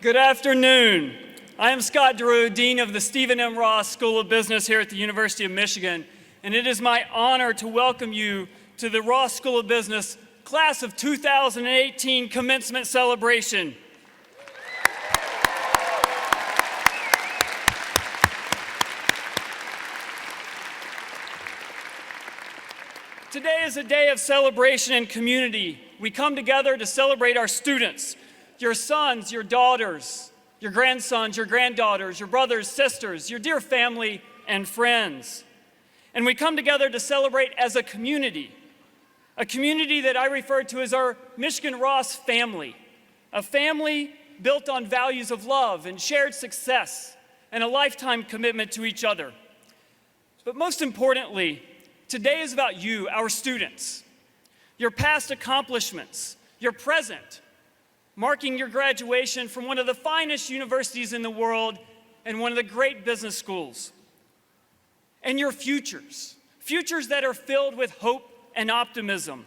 Good afternoon. I am Scott Drew, Dean of the Stephen M. Ross School of Business here at the University of Michigan, and it is my honor to welcome you to the Ross School of Business Class of 2018 Commencement Celebration. Today is a day of celebration and community. We come together to celebrate our students, your sons, your daughters, your grandsons, your granddaughters, your brothers, sisters, your dear family and friends. And we come together to celebrate as a community that I refer to as our Michigan Ross family, a family built on values of love and shared success and a lifetime commitment to each other. But most importantly, today is about you, our students, your past accomplishments, your present, marking your graduation from one of the finest universities in the world and one of the great business schools, and your futures that are filled with hope and optimism.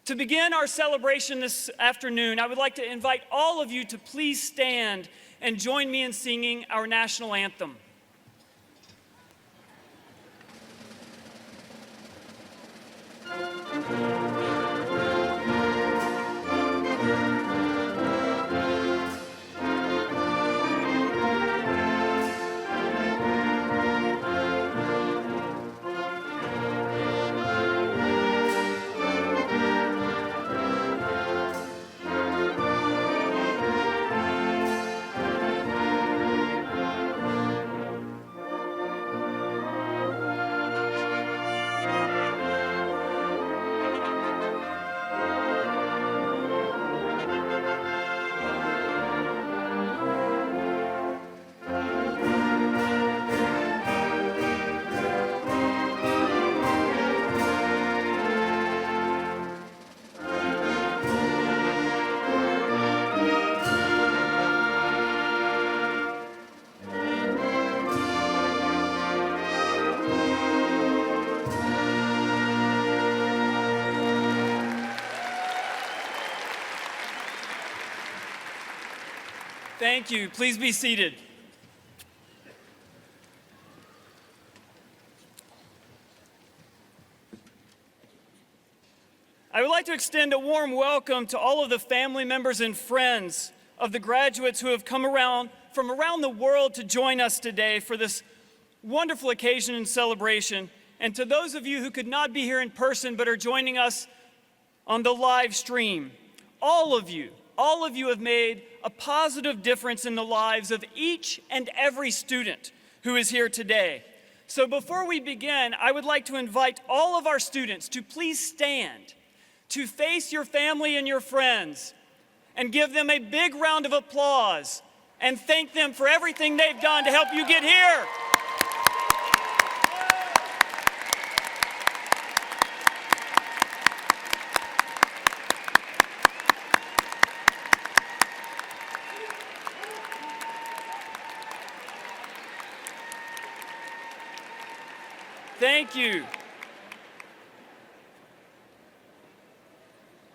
To begin our celebration this afternoon, I would like to invite all of you to please stand and join me in singing our national anthem. Thank you. Please be seated. I would like to extend a warm welcome to all of the family members and friends of the graduates who have come from around the world to join us today for this wonderful occasion and celebration, and to those of you who could not be here in person but are joining us on the live stream. All of you have made a positive difference in the lives of each and every student who is here today. So before we begin, I would like to invite all of our students to please stand, to face your family and your friends, and give them a big round of applause and thank them for everything they've done to help you get here. Thank you.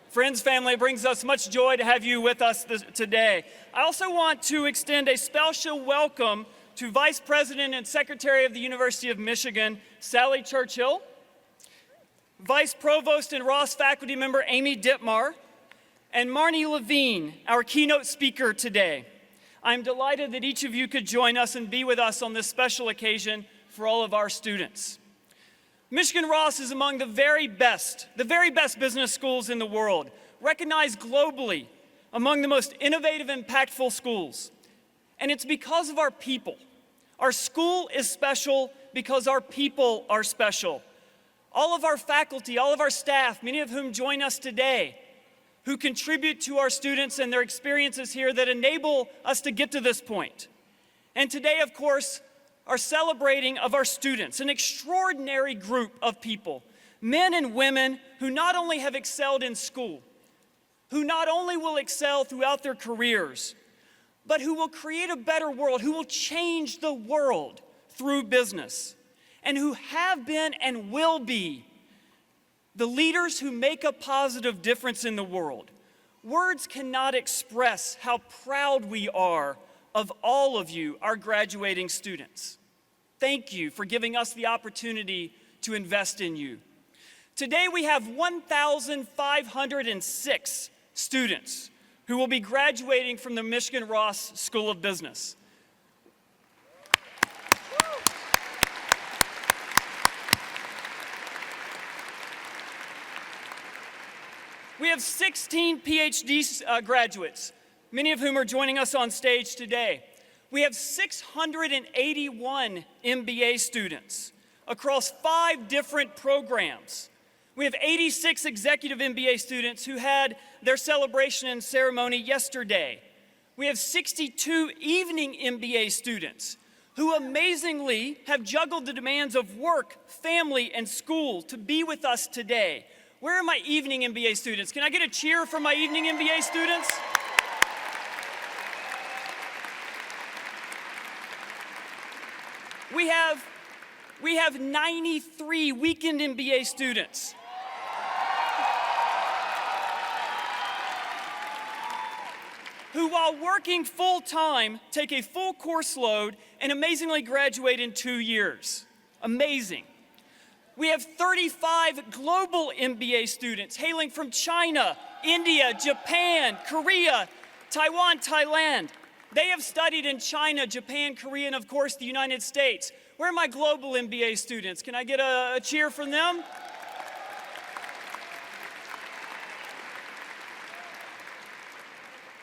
Friends, family, it brings us much joy to have you with us today. I also want to extend a special welcome to Vice President and Secretary of the University of Michigan, Sally Churchill, Vice Provost and Ross faculty member Amy Dittmar, and Marnie Levine, our keynote speaker today. I'm delighted that each of you could join us and be with us on this special occasion for all of our students. Michigan Ross is among the very best business schools in the world, recognized globally among the most innovative, impactful schools. And it's because of our people. Our school is special because our people are special. All of our faculty, all of our staff, many of whom join us today, who contribute to our students and their experiences here that enable us to get to this point. And today, of course, are celebrating of our students, an extraordinary group of people, men and women who not only have excelled in school, who not only will excel throughout their careers, but who will create a better world, who will change the world through business, and who have been and will be the leaders who make a positive difference in the world. Words cannot express how proud we are of all of you, our graduating students. Thank you for giving us the opportunity to invest in you. Today we have 1,506 students who will be graduating from the Michigan Ross School of Business. We have 16 PhD graduates, many of whom are joining us on stage today. We have 681 MBA students across 5 different programs. We have 86 executive MBA students who had their celebration and ceremony yesterday. We have 62 evening MBA students who amazingly have juggled the demands of work, family, and school to be with us today. Where are my evening MBA students? Can I get a cheer for my evening MBA students? We have 93 weekend MBA students. Who, while working full-time, take a full course load and amazingly graduate in 2 years. Amazing. We have 35 global MBA students hailing from China, India, Japan, Korea, Taiwan, Thailand. They have studied in China, Japan, Korea, and of course the United States. Where are my global MBA students? Can I get a cheer from them?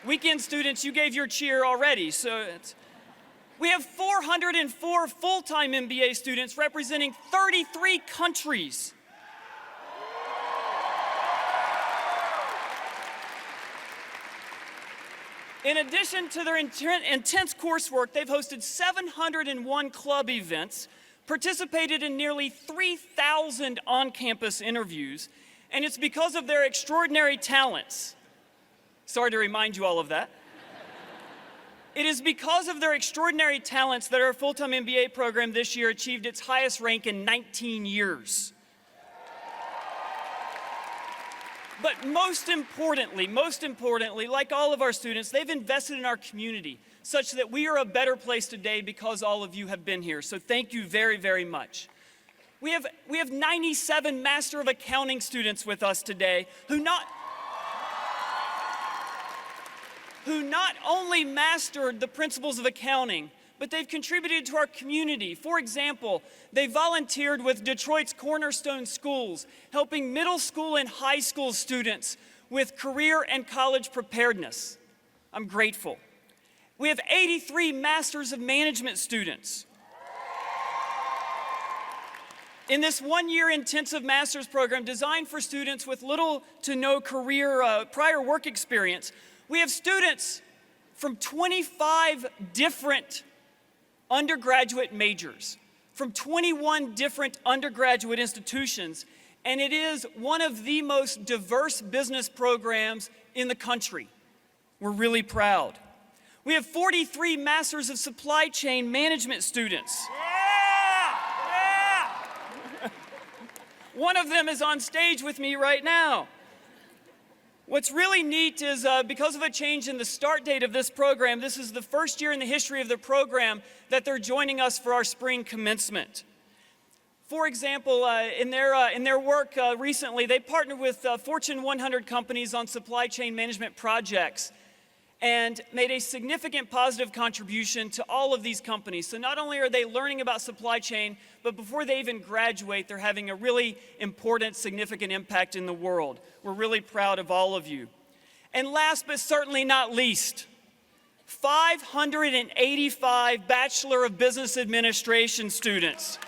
Weekend students, you gave your cheer already, so we have 404 full-time MBA students representing 33 countries. In addition to their intense coursework, they've hosted 701 club events, participated in nearly 3,000 on-campus interviews, and it's because of their extraordinary talents. Sorry to remind you all of that. It is because of their extraordinary talents that our full-time MBA program this year achieved its highest rank in 19 years. But most importantly, like all of our students, they've invested in our community such that we are a better place today because all of you have been here. So thank you very, very much. We have 97 Master of Accounting students with us today who not only mastered the principles of accounting, but they've contributed to our community. For example, they volunteered with Detroit's Cornerstone Schools, helping middle school and high school students with career and college preparedness. I'm grateful. We have 83 Masters of Management students. In this one-year intensive master's program designed for students with little to no career prior work experience, we have students from 25 different undergraduate majors, from 21 different undergraduate institutions, and it is one of the most diverse business programs in the country. We're really proud. We have 43 Masters of Supply Chain Management students. Yeah! One of them is on stage with me right now. What's really neat is because of a change in the start date of this program, this is the first year in the history of the program that they're joining us for our spring commencement. For example, in their work recently, they partnered with Fortune 100 companies on supply chain management projects and made a significant positive contribution to all of these companies. So not only are they learning about supply chain, but before they even graduate, they're having a really important, significant impact in the world. We're really proud of all of you. And last but certainly not least, 585 Bachelor of Business Administration students.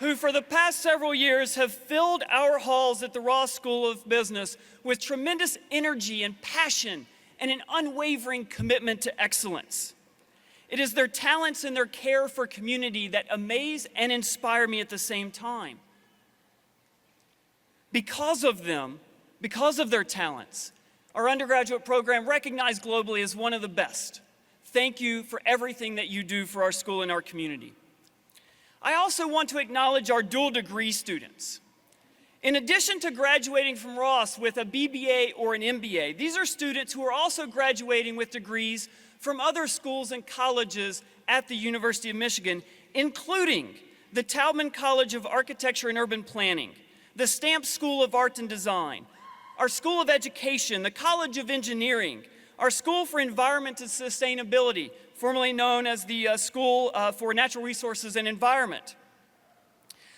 Who for the past several years have filled our halls at the Ross School of Business with tremendous energy and passion and an unwavering commitment to excellence. It is their talents and their care for community that amaze and inspire me at the same time. Because of them, because of their talents, our undergraduate program recognized globally as one of the best, Thank you for everything that you do for our school and our community. I also want to acknowledge our dual degree students. In addition to graduating from Ross with a BBA or an MBA, these are students who are also graduating with degrees from other schools and colleges at the University of Michigan, including the Taubman College of Architecture and Urban Planning, the Stamp School of Art and Design, our School of Education, the College of Engineering, our School for Environment and Sustainability, formerly known as the School for Natural Resources and Environment,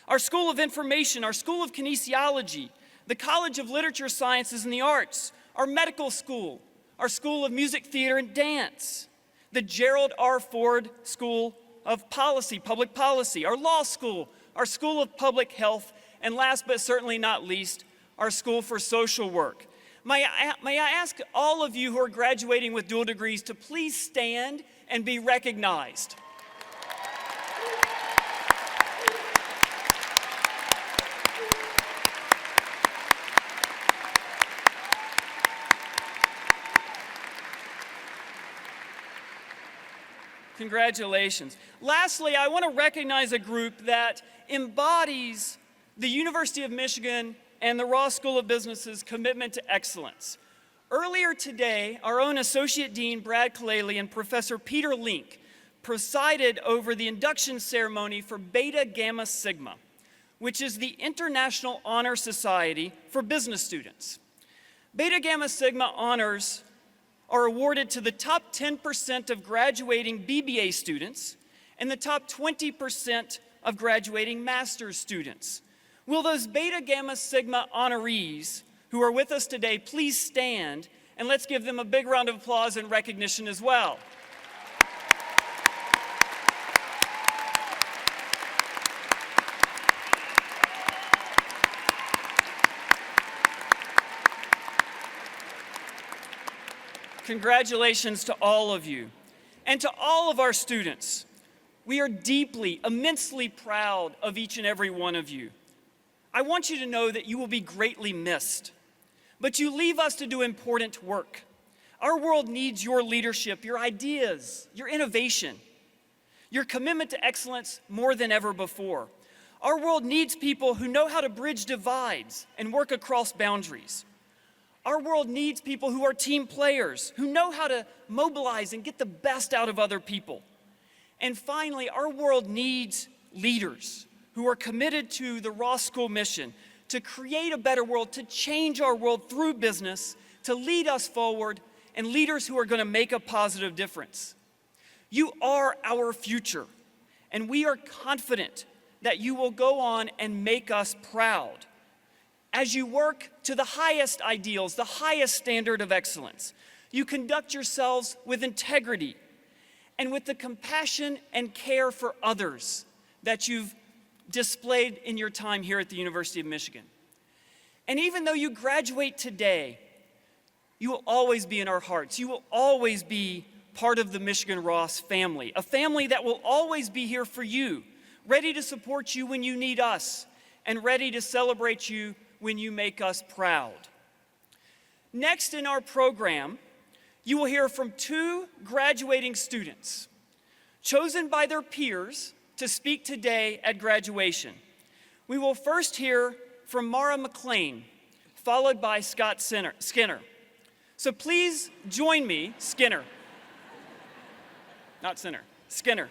our School of Information, our School of Kinesiology, the College of Literature, Sciences, and the Arts, our medical school, our School of Music, Theater, and Dance, the Gerald R. Ford School of Policy, Public Policy, our law school, our School of Public Health, and last but certainly not least, our School for Social Work. May I ask all of you who are graduating with dual degrees to please stand and be recognized. Congratulations. Lastly, I want to recognize a group that embodies the University of Michigan and the Ross School of Business's commitment to excellence. Earlier today, our own Associate Dean Brad Kalele and Professor Peter Link presided over the induction ceremony for Beta Gamma Sigma, which is the International Honor Society for business students. Beta Gamma Sigma honors are awarded to the top 10% of graduating BBA students and the top 20% of graduating master's students. Will those Beta Gamma Sigma honorees who are with us today please stand, and let's give them a big round of applause and recognition as well. Congratulations to all of you and to all of our students. We are deeply, immensely proud of each and every one of you. I want you to know that you will be greatly missed, but you leave us to do important work. Our world needs your leadership, your ideas, your innovation, your commitment to excellence more than ever before. Our world needs people who know how to bridge divides and work across boundaries. Our world needs people who are team players, who know how to mobilize and get the best out of other people. And finally, our world needs leaders who are committed to the Ross School mission, to create a better world, to change our world through business, to lead us forward, and leaders who are going to make a positive difference. You are our future, and we are confident that you will go on and make us proud as you work to the highest ideals, the highest standard of excellence. You conduct yourselves with integrity and with the compassion and care for others that you've displayed in your time here at the University of Michigan. And even though you graduate today, you will always be in our hearts. You will always be part of the Michigan Ross family, a family that will always be here for you, ready to support you when you need us, and ready to celebrate you when you make us proud. Next in our program, you will hear from two graduating students chosen by their peers to speak today at graduation. We will first hear from Mara McLean, followed by Scott Skinner. So please join me, Skinner. Not Sinner, Skinner.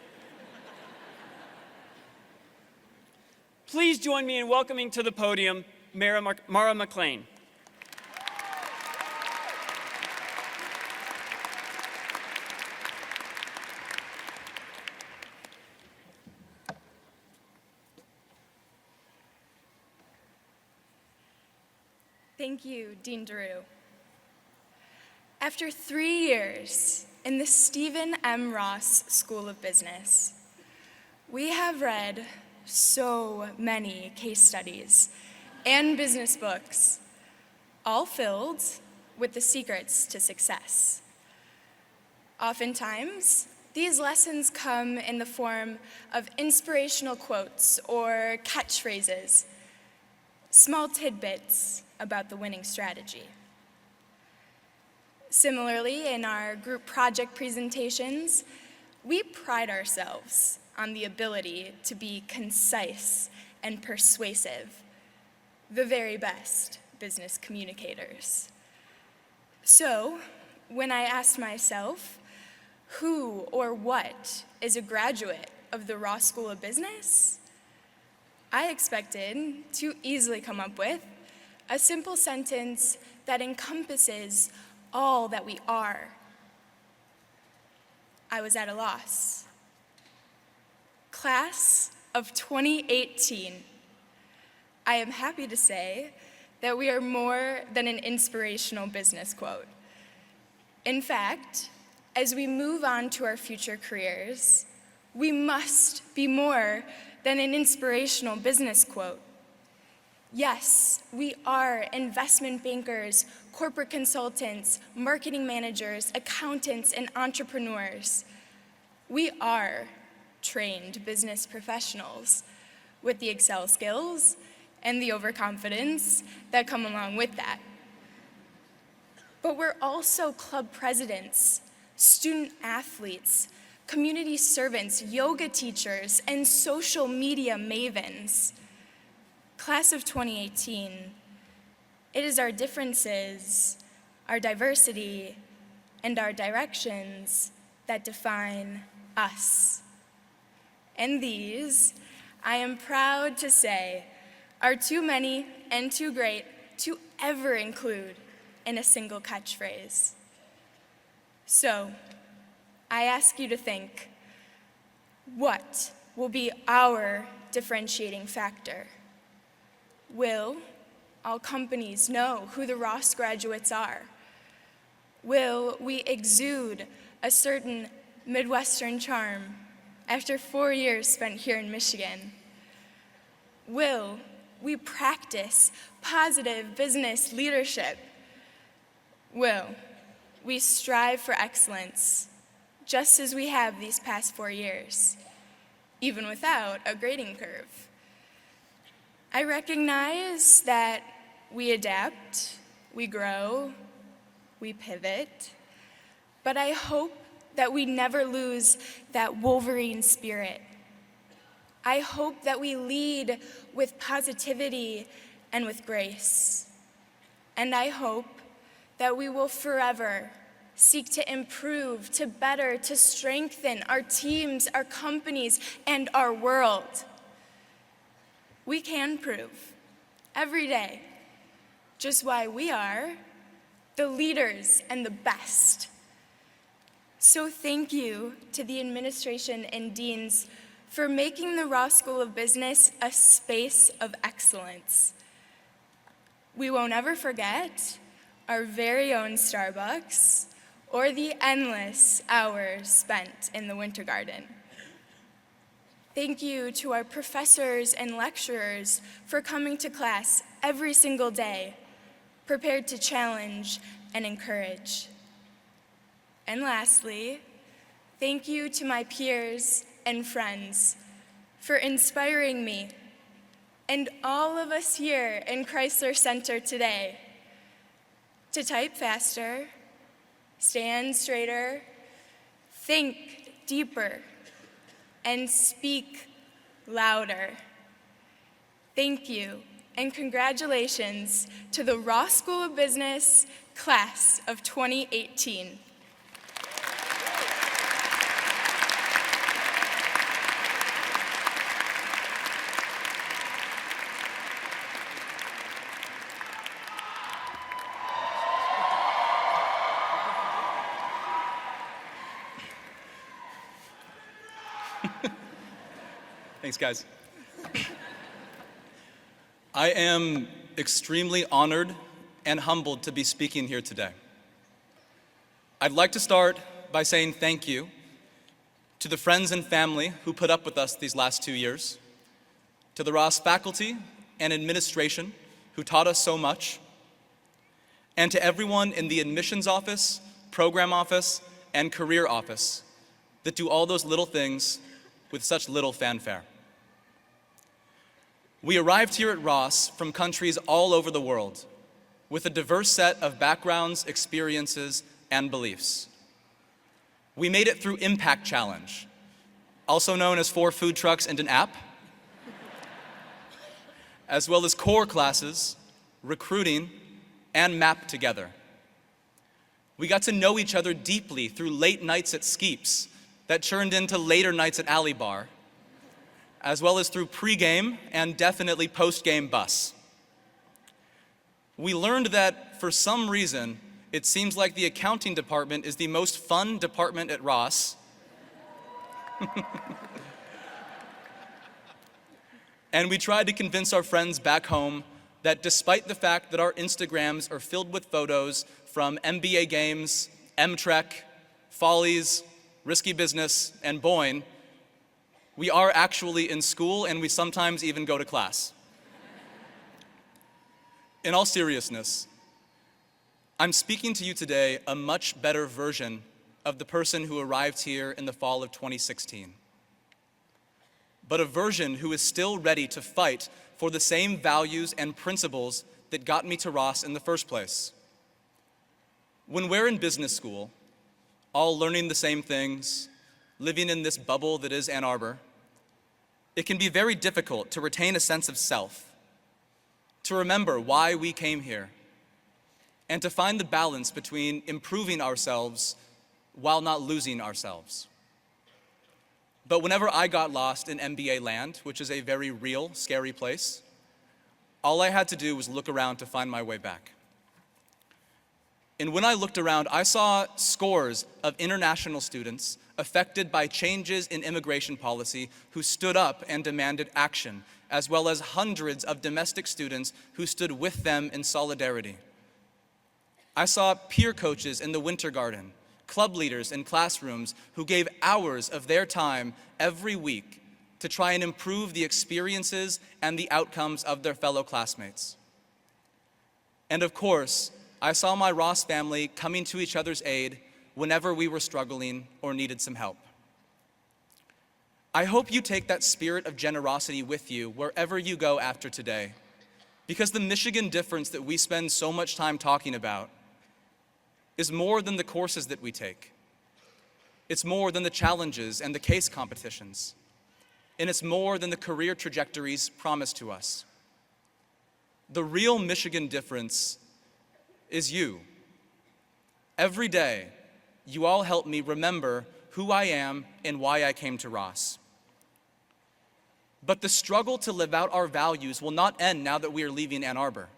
Please join me in welcoming to the podium Mara McLean. Thank you, Dean Drew. After 3 years in the Stephen M. Ross School of Business, we have read so many case studies and business books, all filled with the secrets to success. Oftentimes, these lessons come in the form of inspirational quotes or catchphrases, small tidbits about the winning strategy. Similarly, in our group project presentations, we pride ourselves on the ability to be concise and persuasive, the very best business communicators. So, when I asked myself, who or what is a graduate of the Ross School of Business? I expected to easily come up with a simple sentence that encompasses all that we are. I was at a loss. Class of 2018. I am happy to say that we are more than an inspirational business quote. In fact, as we move on to our future careers, we must be more than an inspirational business quote. Yes, we are investment bankers, corporate consultants, marketing managers, accountants, and entrepreneurs. We are trained business professionals with the Excel skills and the overconfidence that come along with that. But we're also club presidents, student athletes, community servants, yoga teachers, and social media mavens. Class of 2018, it is our differences, our diversity, and our directions that define us. And these, I am proud to say, are too many and too great to ever include in a single catchphrase. So, I ask you to think, what will be our differentiating factor? Will all companies know who the Ross graduates are? Will we exude a certain Midwestern charm after 4 years spent here in Michigan? Will we practice positive business leadership? Will we strive for excellence, just as we have these past 4 years, even without a grading curve? I recognize that we adapt, we grow, we pivot, but I hope that we never lose that Wolverine spirit. I hope that we lead with positivity and with grace. And I hope that we will forever seek to improve, to better, to strengthen our teams, our companies, and our world. We can prove every day just why we are the leaders and the best. So thank you to the administration and deans for making the Ross School of Business a space of excellence. We won't ever forget our very own Starbucks or the endless hours spent in the Winter Garden. Thank you to our professors and lecturers for coming to class every single day, prepared to challenge and encourage. And lastly, thank you to my peers and friends for inspiring me and all of us here in Chrysler Center today to type faster, stand straighter, think deeper, and speak louder. Thank you, and congratulations to the Ross School of Business Class of 2018. Thanks, guys. I am extremely honored and humbled to be speaking here today. I'd like to start by saying thank you to the friends and family who put up with us these last 2 years, to the Ross faculty and administration who taught us so much, and to everyone in the admissions office, program office, and career office that do all those little things with such little fanfare. We arrived here at Ross from countries all over the world with a diverse set of backgrounds, experiences, and beliefs. We made it through Impact Challenge, also known as 4 food trucks and an app, as well as core classes, recruiting, and MAP together. We got to know each other deeply through late nights at Skeeps that turned into later nights at Alley Bar, as well as through pregame and definitely postgame bus. We learned that for some reason, it seems like the accounting department is the most fun department at Ross. And we tried to convince our friends back home that despite the fact that our Instagrams are filled with photos from MBA games, M-Trek, Follies, Risky Business, and Boyne, we are actually in school and we sometimes even go to class. In all seriousness, I'm speaking to you today a much better version of the person who arrived here in the fall of 2016. But a version who is still ready to fight for the same values and principles that got me to Ross in the first place. When we're in business school, all learning the same things, living in this bubble that is Ann Arbor, it can be very difficult to retain a sense of self, to remember why we came here, and to find the balance between improving ourselves while not losing ourselves. But whenever I got lost in MBA land, which is a very real, scary place, all I had to do was look around to find my way back. And when I looked around, I saw scores of international students affected by changes in immigration policy who stood up and demanded action, as well as hundreds of domestic students who stood with them in solidarity. I saw peer coaches in the Winter Garden, club leaders in classrooms who gave hours of their time every week to try and improve the experiences and the outcomes of their fellow classmates. And of course, I saw my Ross family coming to each other's aid whenever we were struggling or needed some help. I hope you take that spirit of generosity with you wherever you go after today, because the Michigan difference that we spend so much time talking about is more than the courses that we take. It's more than the challenges and the case competitions. And it's more than the career trajectories promised to us. The real Michigan difference is you. Every day, you all help me remember who I am and why I came to Ross. But the struggle to live out our values will not end now that we are leaving Ann Arbor.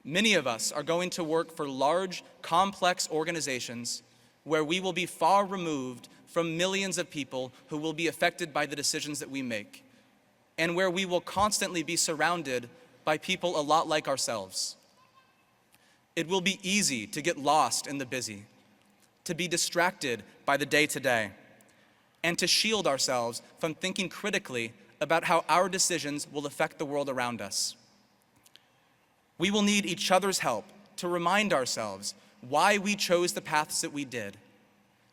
Many of us are going to work for large, complex organizations where we will be far removed from millions of people who will be affected by the decisions that we make, and where we will constantly be surrounded by people a lot like ourselves. It will be easy to get lost in the busy, to be distracted by the day-to-day, and to shield ourselves from thinking critically about how our decisions will affect the world around us. We will need each other's help to remind ourselves why we chose the paths that we did,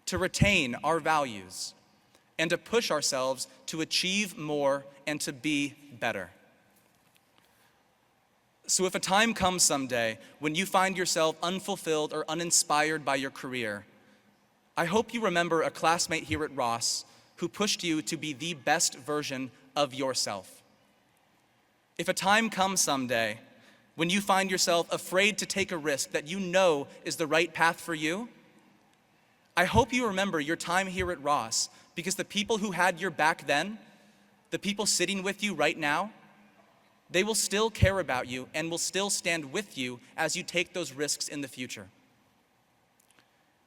to retain our values, and to push ourselves to achieve more and to be better. So if a time comes someday when you find yourself unfulfilled or uninspired by your career, I hope you remember a classmate here at Ross who pushed you to be the best version of yourself. If a time comes someday when you find yourself afraid to take a risk that you know is the right path for you, I hope you remember your time here at Ross, because the people who had your back then, the people sitting with you right now, they will still care about you and will still stand with you as you take those risks in the future.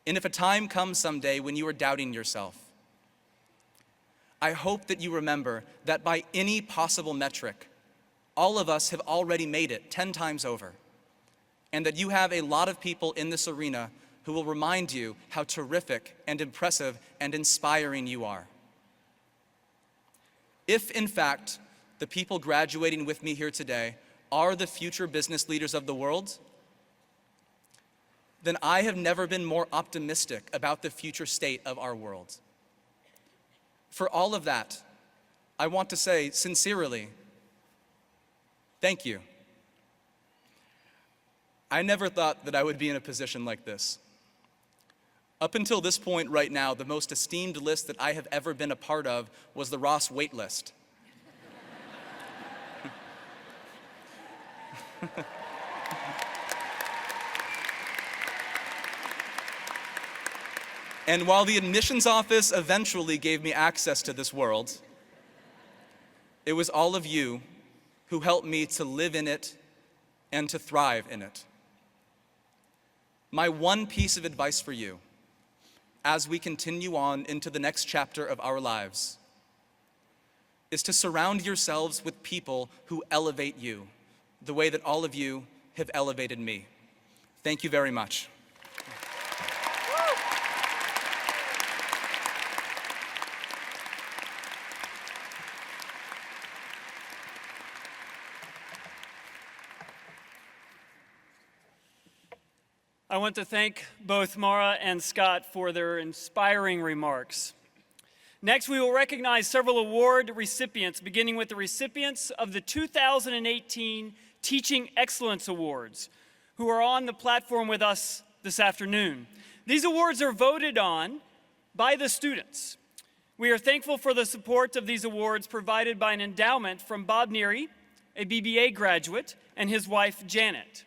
And if a time comes someday when you are doubting yourself, I hope that you remember that by any possible metric, all of us have already made it 10 times over, and that you have a lot of people in this arena who will remind you how terrific and impressive and inspiring you are. If, in fact, the people graduating with me here today are the future business leaders of the world, then I have never been more optimistic about the future state of our world. For all of that, I want to say sincerely, thank you. I never thought that I would be in a position like this. Up until this point right now, the most esteemed list that I have ever been a part of was the Ross wait list. And while the admissions office eventually gave me access to this world, it was all of you who helped me to live in it and to thrive in it. My one piece of advice for you, as we continue on into the next chapter of our lives, is to surround yourselves with people who elevate you, the way that all of you have elevated me. Thank you very much. I want to thank both Mara and Scott for their inspiring remarks. Next, we will recognize several award recipients, beginning with the recipients of the 2018 Teaching Excellence Awards, who are on the platform with us this afternoon. These awards are voted on by the students. We are thankful for the support of these awards provided by an endowment from Bob Neary, a BBA graduate, and his wife, Janet.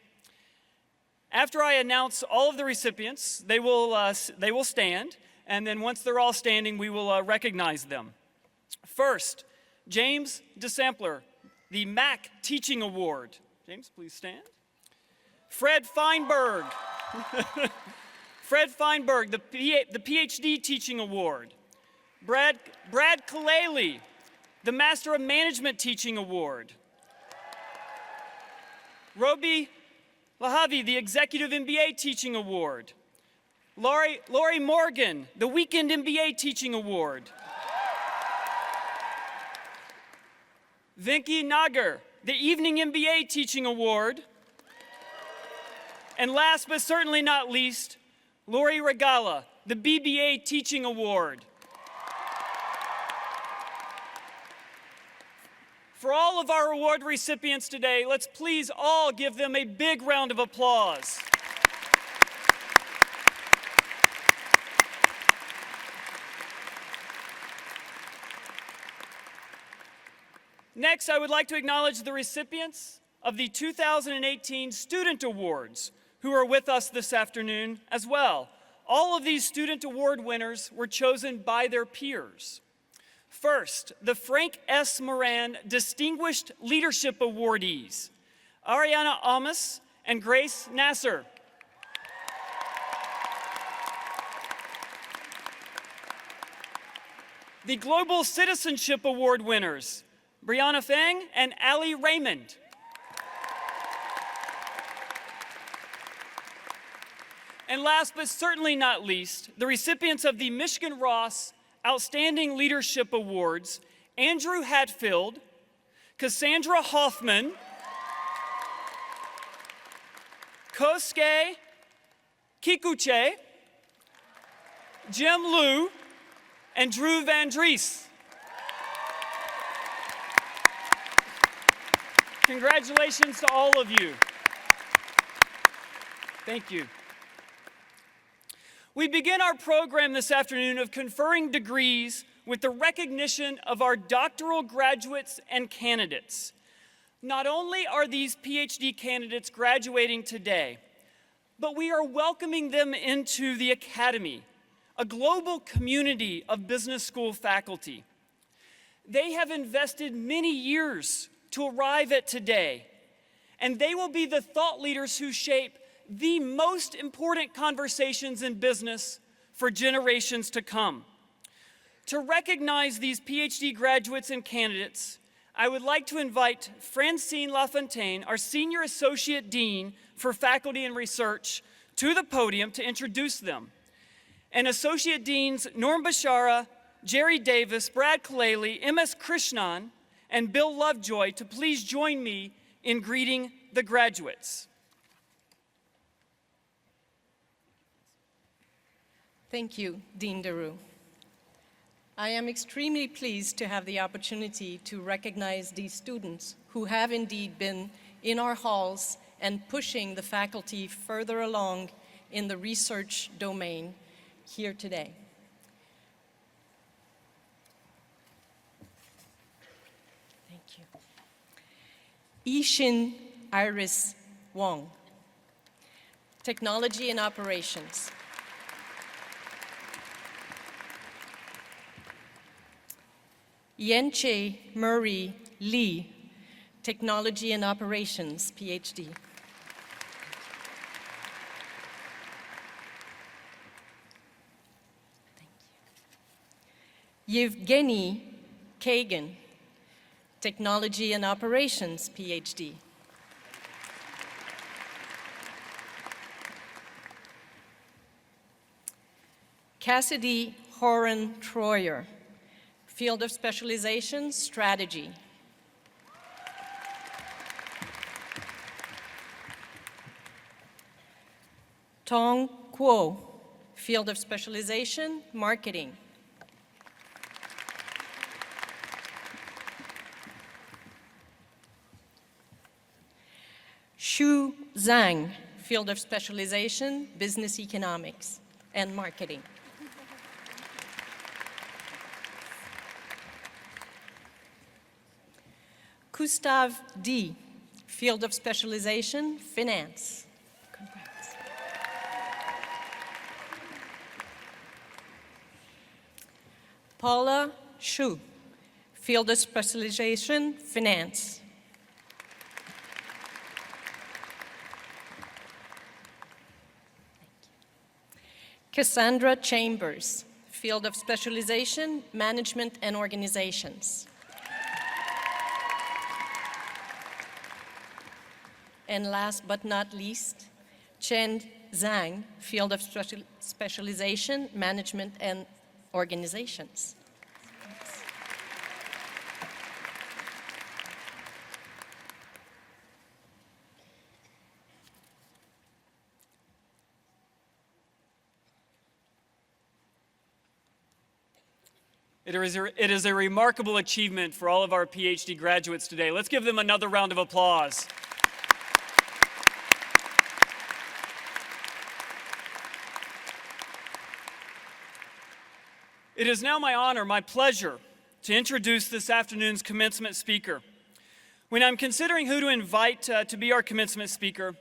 After I announce all of the recipients, they will stand, and then once they're all standing, we will recognize them. First, James DeSampler, the MAC Teaching Award. James, please stand. Fred Feinberg. Fred Feinberg, the PhD Teaching Award. Brad Kaleli, the Master of Management Teaching Award. Roby Lahavi, the Executive MBA Teaching Award. Laurie Morgan, the Weekend MBA Teaching Award. Vinky Nagar, the Evening MBA Teaching Award. And last but certainly not least, Lori Regala, the BBA Teaching Award. For all of our award recipients today, let's please all give them a big round of applause. Next, I would like to acknowledge the recipients of the 2018 Student Awards who are with us this afternoon as well. All of these Student Award winners were chosen by their peers. First, the Frank S. Moran Distinguished Leadership Awardees, Ariana Amos and Grace Nasser. The Global Citizenship Award winners, Brianna Feng and Ali Raymond. And last but certainly not least, the recipients of the Michigan Ross Outstanding Leadership Awards, Andrew Hatfield, Cassandra Hoffman, Kosuke Kikuche, Jim Liu, and Drew Van Dries. Congratulations to all of you. Thank you. We begin our program this afternoon of conferring degrees with the recognition of our doctoral graduates and candidates. Not only are these PhD candidates graduating today, but we are welcoming them into the Academy, a global community of business school faculty. They have invested many years to arrive at today, and they will be the thought leaders who shape the most important conversations in business for generations to come. To recognize these PhD graduates and candidates, I would like to invite Francine LaFontaine, our Senior Associate Dean for Faculty and Research, to the podium to introduce them. And Associate Deans Norm Bashara, Jerry Davis, Brad Kaleli, M.S. Krishnan, and Bill Lovejoy to please join me in greeting the graduates. Thank you, Dean DeRue. I am extremely pleased to have the opportunity to recognize these students who have indeed been in our halls and pushing the faculty further along in the research domain here today. Thank you. Ishin Iris Wong, Technology and Operations. Yenche Murray Lee, Technology and Operations, PhD. Yevgeny Kagan, Technology and Operations, PhD. Cassidy Horan Troyer, Field of Specialization, Strategy. Tong Kuo, Field of Specialization, Marketing. Xu Zhang, Field of Specialization, Business Economics and Marketing. Gustav D, Field of Specialization, Finance. Congrats. Paula Shu, Field of Specialization, Finance. Cassandra Chambers, Field of Specialization, Management and Organizations. And last but not least, Chen Zhang, Field of Specialization, Management and Organizations. It is a remarkable achievement for all of our PhD graduates today. Let's give them another round of applause. It is now my honor, my pleasure, to introduce this afternoon's commencement speaker. When I'm considering who to invite to be our commencement speaker,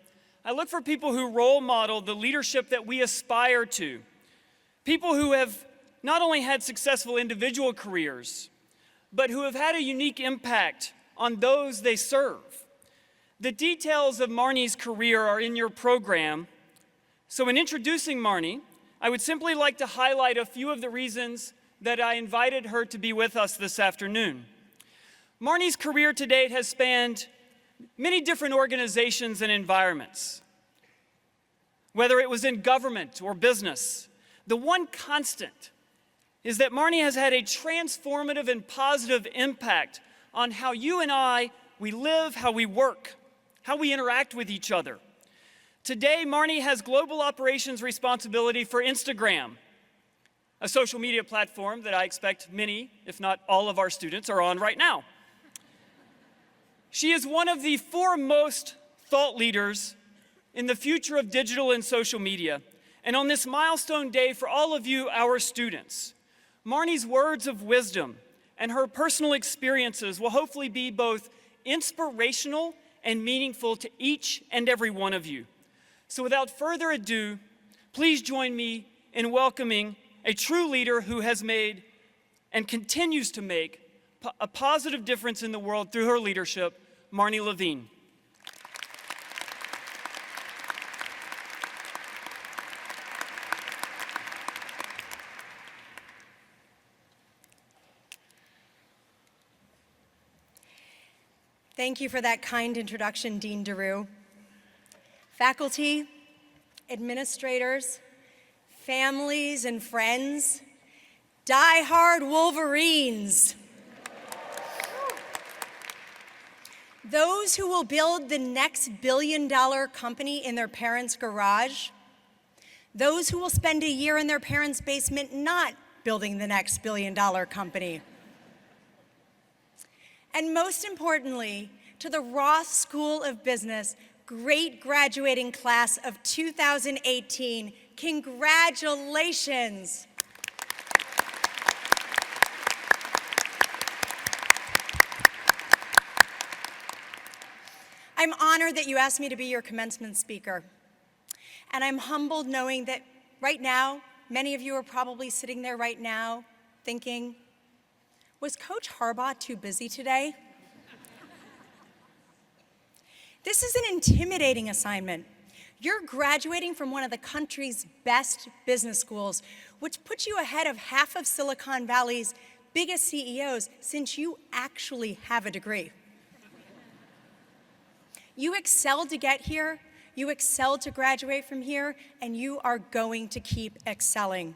I look for people who role model the leadership that we aspire to. People who have not only had successful individual careers, but who have had a unique impact on those they serve. The details of Marnie's career are in your program, so in introducing Marnie, I would simply like to highlight a few of the reasons that I invited her to be with us this afternoon. Marnie's career to date has spanned many different organizations and environments. Whether it was in government or business, the one constant is that Marnie has had a transformative and positive impact on how you and we live, how we work, how we interact with each other. Today, Marnie has global operations responsibility for Instagram, a social media platform that I expect many, if not all of our students are on right now. She is one of the foremost thought leaders in the future of digital and social media. And on this milestone day for all of you, our students, Marnie's words of wisdom and her personal experiences will hopefully be both inspirational and meaningful to each and every one of you. So without further ado, please join me in welcoming a true leader who has made and continues to make a positive difference in the world through her leadership, Marnie Levine. Thank you for that kind introduction, Dean DeRue. Faculty, administrators, families, and friends, die-hard Wolverines. Those who will build the next billion-dollar company in their parents' garage. Those who will spend a year in their parents' basement not building the next billion-dollar company. And most importantly, to the Ross School of Business great graduating class of 2018, Congratulations. I'm honored that you asked me to be your commencement speaker. And I'm humbled knowing that right now, many of you are probably sitting there right now thinking, was Coach Harbaugh too busy today? This is an intimidating assignment. You're graduating from one of the country's best business schools, which puts you ahead of half of Silicon Valley's biggest CEOs since you actually have a degree. You excelled to get here, you excelled to graduate from here, and you are going to keep excelling.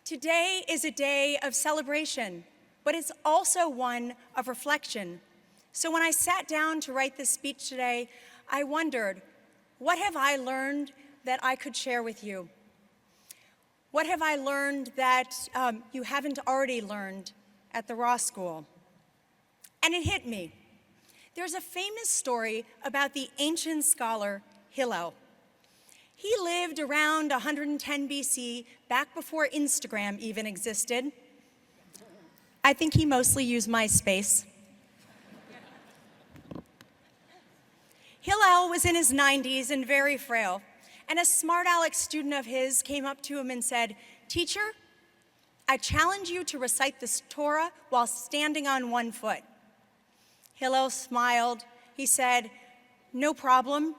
Today is a day of celebration, but it's also one of reflection. So when I sat down to write this speech today, I wondered, what have I learned that I could share with you? What have I learned that you haven't already learned at the Ross School? And it hit me. There's a famous story about the ancient scholar Hillel. He lived around 110 BC, back before Instagram even existed. I think he mostly used MySpace. Hillel was in his 90s and very frail, and a smart aleck student of his came up to him and said, "Teacher, I challenge you to recite the Torah while standing on one foot." Hillel smiled. He said, "No problem,"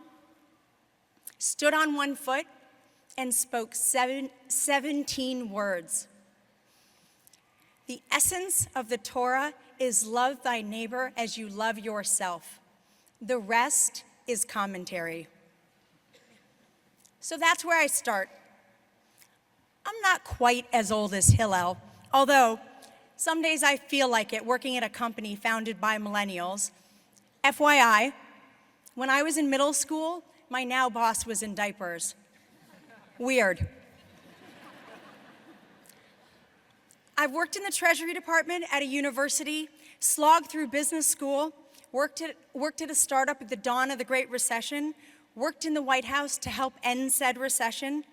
stood on one foot, and spoke 17 words. The essence of the Torah is love thy neighbor as you love yourself. The rest is commentary. So that's where I start. I'm not quite as old as Hillel, although some days I feel like it working at a company founded by millennials. FYI, when I was in middle school, my now boss was in diapers. Weird. I've worked in the Treasury Department at a university, slogged through business school, worked at a startup at the dawn of the Great Recession, worked in the White House to help end said recession,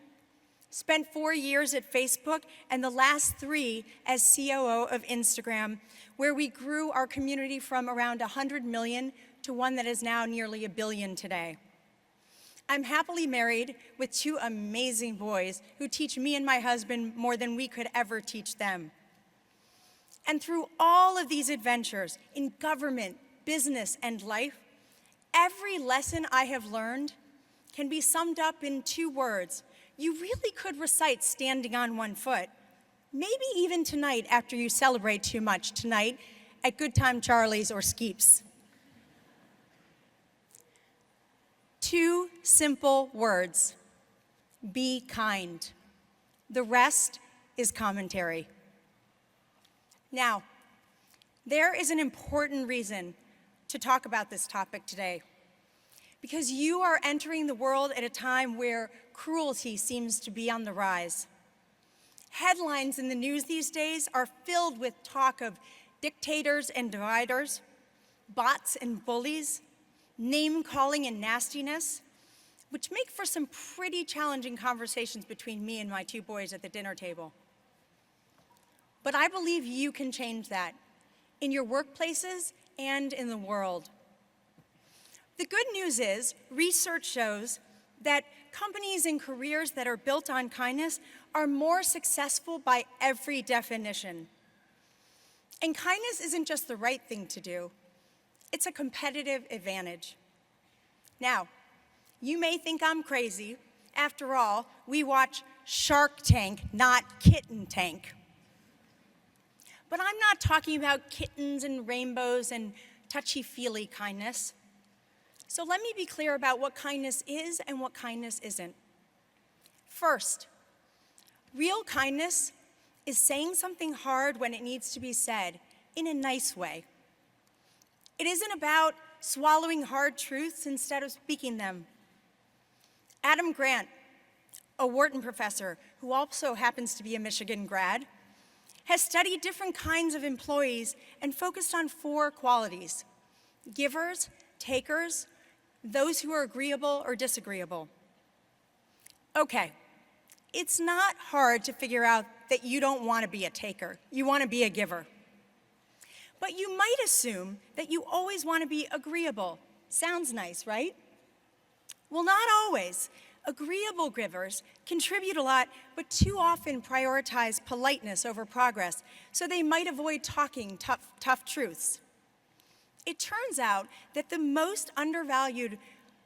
spent 4 years at Facebook, and the last 3 as COO of Instagram, where we grew our community from around 100 million to one that is now nearly 1 billion today. I'm happily married with 2 amazing boys who teach me and my husband more than we could ever teach them. And through all of these adventures in government, business, and life, every lesson I have learned can be summed up in 2 words. You really could recite standing on one foot, maybe even tonight after you celebrate too much tonight at Good Time Charlie's or Skeeps. 2 simple words: be kind. The rest is commentary. Now, there is an important reason to talk about this topic today, because you are entering the world at a time where cruelty seems to be on the rise. Headlines in the news these days are filled with talk of dictators and dividers, bots and bullies, name-calling and nastiness, which make for some pretty challenging conversations between me and my 2 boys at the dinner table. But I believe you can change that in your workplaces and in the world. The good news is, research shows that companies and careers that are built on kindness are more successful by every definition. And kindness isn't just the right thing to do, it's a competitive advantage. Now, you may think I'm crazy. After all, we watch Shark Tank, not Kitten Tank. But I'm not talking about kittens and rainbows and touchy-feely kindness. So let me be clear about what kindness is and what kindness isn't. First, real kindness is saying something hard when it needs to be said in a nice way. It isn't about swallowing hard truths instead of speaking them. Adam Grant, a Wharton professor who also happens to be a Michigan grad, has studied different kinds of employees and focused on 4 qualities: givers, takers, those who are agreeable or disagreeable. Okay, it's not hard to figure out that you don't want to be a taker. You want to be a giver. But you might assume that you always want to be agreeable. Sounds nice, right? Well, not always. Agreeable givers contribute a lot, but too often prioritize politeness over progress, so they might avoid talking tough truths. It turns out that the most undervalued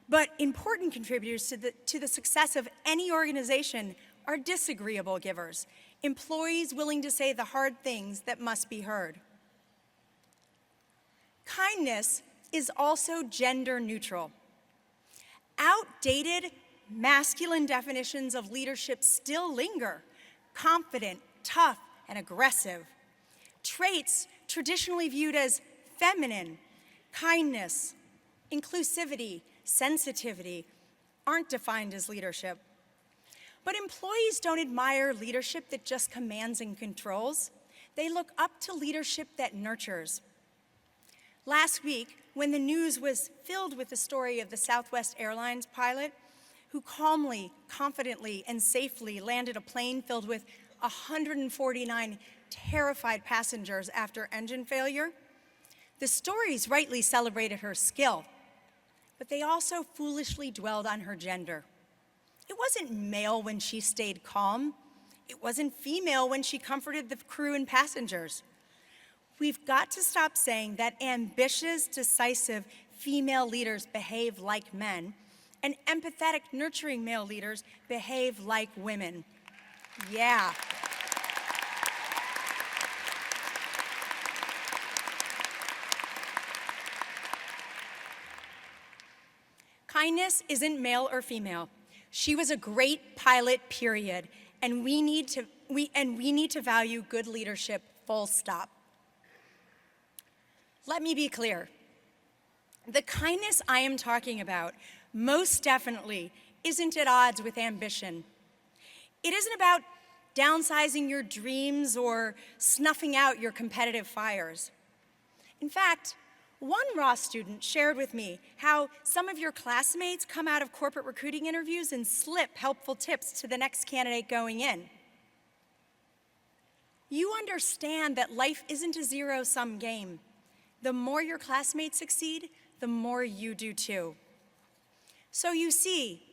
but important contributors to the success of any organization are disagreeable givers, employees willing to say the hard things that must be heard. Kindness is also gender neutral. Outdated masculine definitions of leadership still linger: confident, tough, and aggressive. Traits traditionally viewed as feminine, kindness, inclusivity, sensitivity, aren't defined as leadership. But employees don't admire leadership that just commands and controls. They look up to leadership that nurtures. Last week, when the news was filled with the story of the Southwest Airlines pilot who calmly, confidently, and safely landed a plane filled with 149 terrified passengers after engine failure, the stories rightly celebrated her skill, but they also foolishly dwelled on her gender. It wasn't male when she stayed calm. It wasn't female when she comforted the crew and passengers. We've got to stop saying that ambitious, decisive female leaders behave like men and empathetic, nurturing male leaders behave like women. Yeah. Kindness isn't male or female. She was a great pilot, period, and we need to value good leadership, full stop. Let me be clear. The kindness I am talking about most definitely isn't at odds with ambition. It isn't about downsizing your dreams or snuffing out your competitive fires. In fact, one Ross student shared with me how some of your classmates come out of corporate recruiting interviews and slip helpful tips to the next candidate going in. You understand that life isn't a zero-sum game. The more your classmates succeed, the more you do too. So you see,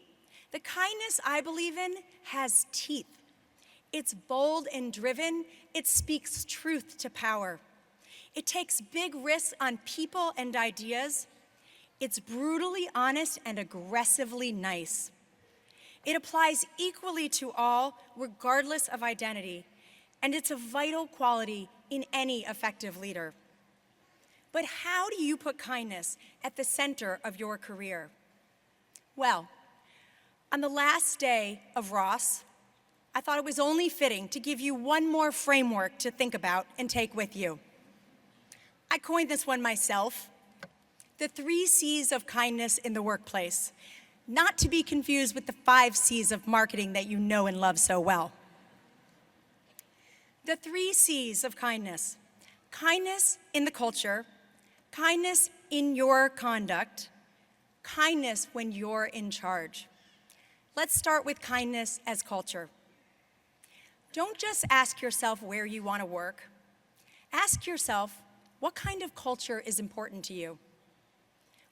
the kindness I believe in has teeth. It's bold and driven. It speaks truth to power. It takes big risks on people and ideas. It's brutally honest and aggressively nice. It applies equally to all, regardless of identity, and it's a vital quality in any effective leader. But how do you put kindness at the center of your career? Well, on the last day of Ross, I thought it was only fitting to give you one more framework to think about and take with you. I coined this one myself: the 3 C's of kindness in the workplace, not to be confused with the 5 C's of marketing that you know and love so well. The 3 C's of kindness: kindness in the culture, kindness in your conduct, kindness when you're in charge. Let's start with kindness as culture. Don't just ask yourself where you want to work. Ask yourself, what kind of culture is important to you?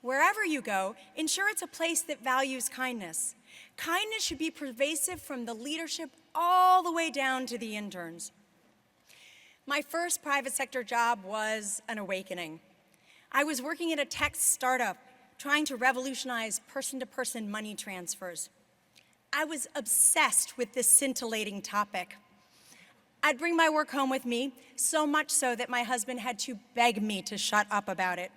Wherever you go, ensure it's a place that values kindness. Kindness should be pervasive from the leadership all the way down to the interns. My first private sector job was an awakening. I was working at a tech startup trying to revolutionize person-to-person money transfers. I was obsessed with this scintillating topic. I'd bring my work home with me, so much so that my husband had to beg me to shut up about it.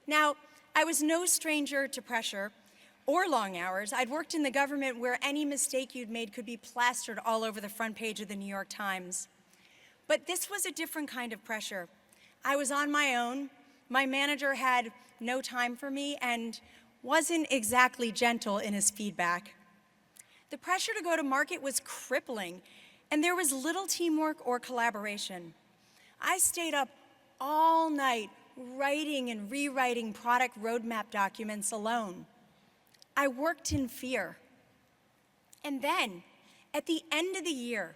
Now, I was no stranger to pressure or long hours. I'd worked in the government where any mistake you'd made could be plastered all over the front page of the New York Times. But this was a different kind of pressure. I was on my own. My manager had no time for me and wasn't exactly gentle in his feedback. The pressure to go to market was crippling, and there was little teamwork or collaboration. I stayed up all night writing and rewriting product roadmap documents alone. I worked in fear. And then, at the end of the year,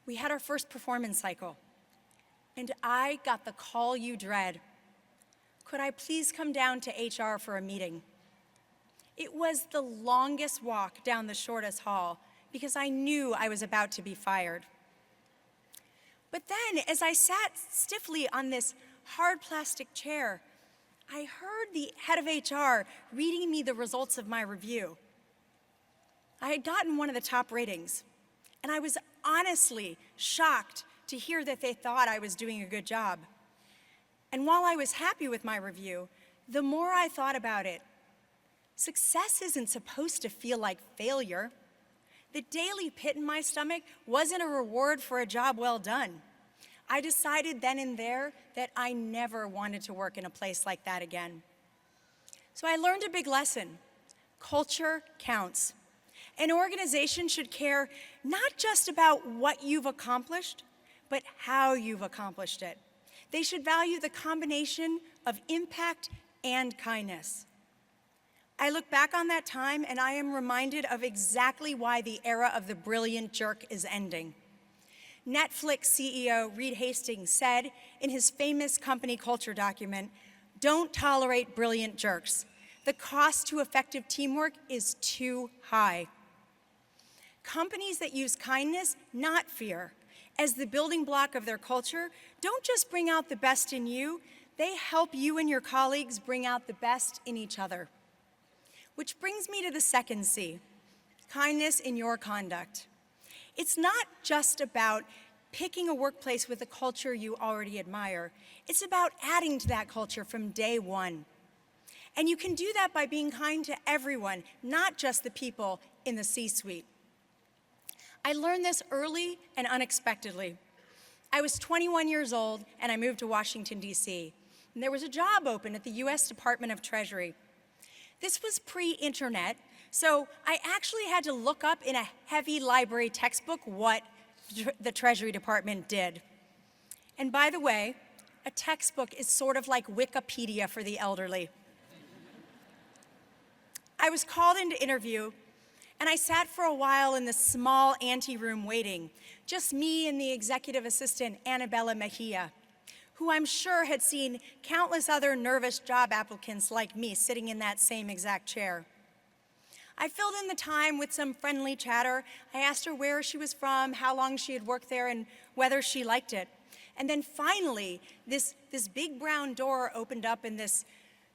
we had our first performance cycle. And I got the call you dread. Could I please come down to HR for a meeting? It was the longest walk down the shortest hall because I knew I was about to be fired. But then, as I sat stiffly on this hard plastic chair, I heard the head of HR reading me the results of my review. I had gotten one of the top ratings, and I was honestly shocked to hear that they thought I was doing a good job. And while I was happy with my review, the more I thought about it, success isn't supposed to feel like failure. The daily pit in my stomach wasn't a reward for a job well done. I decided then and there that I never wanted to work in a place like that again. So I learned a big lesson. Culture counts. An organization should care not just about what you've accomplished, but how you've accomplished it. They should value the combination of impact and kindness. I look back on that time and I am reminded of exactly why the era of the brilliant jerk is ending. Netflix CEO Reed Hastings said in his famous company culture document, "Don't tolerate brilliant jerks. The cost to effective teamwork is too high." Companies that use kindness, not fear, as the building block of their culture don't just bring out the best in you, they help you and your colleagues bring out the best in each other. Which brings me to the second C, kindness in your conduct. It's not just about picking a workplace with a culture you already admire. It's about adding to that culture from day one. And you can do that by being kind to everyone, not just the people in the C-suite. I learned this early and unexpectedly. I was 21 years old and I moved to Washington, D.C. And there was a job open at the U.S. Department of Treasury. This was pre-internet, so I actually had to look up in a heavy library textbook what the Treasury Department did. And by the way, a textbook is sort of like Wikipedia for the elderly. I was called in to interview, and I sat for a while in the small anteroom waiting, just me and the executive assistant, Annabella Mejia, who I'm sure had seen countless other nervous job applicants like me sitting in that same exact chair. I filled in the time with some friendly chatter. I asked her where she was from, how long she had worked there, and whether she liked it. And then finally, this big brown door opened up and this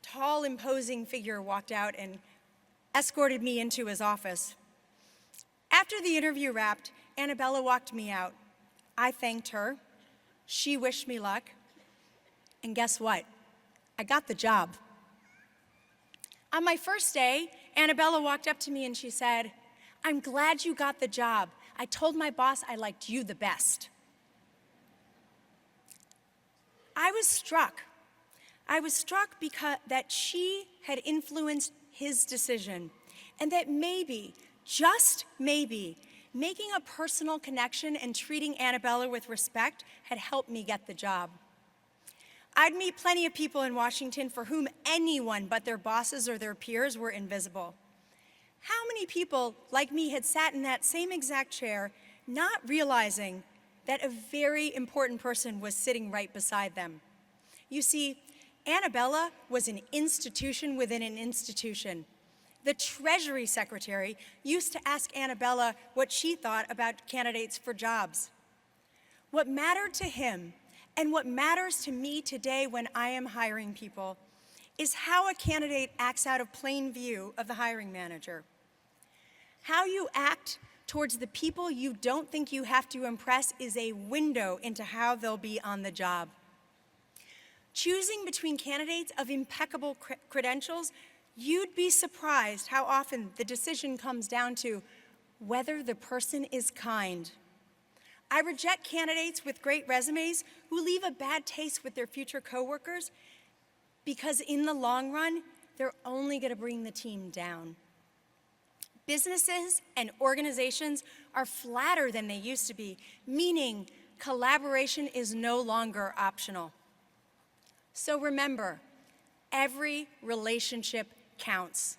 tall, imposing figure walked out and escorted me into his office. After the interview wrapped, Annabella walked me out. I thanked her. She wished me luck. And guess what? I got the job. On my first day, Annabella walked up to me and she said, "I'm glad you got the job. I told my boss I liked you the best." I was struck. I was struck because that she had influenced his decision, and that maybe, just maybe, making a personal connection and treating Annabella with respect had helped me get the job. I'd meet plenty of people in Washington for whom anyone but their bosses or their peers were invisible. How many people like me had sat in that same exact chair, not realizing that a very important person was sitting right beside them? You see, Annabella was an institution within an institution. The Treasury Secretary used to ask Annabella what she thought about candidates for jobs. What mattered to him, and what matters to me today when I am hiring people, is how a candidate acts out of plain view of the hiring manager. How you act towards the people you don't think you have to impress is a window into how they'll be on the job. Choosing between candidates of impeccable credentials, you'd be surprised how often the decision comes down to whether the person is kind. I reject candidates with great resumes who leave a bad taste with their future coworkers because in the long run, they're only going to bring the team down. Businesses and organizations are flatter than they used to be, meaning collaboration is no longer optional. So remember, every relationship counts.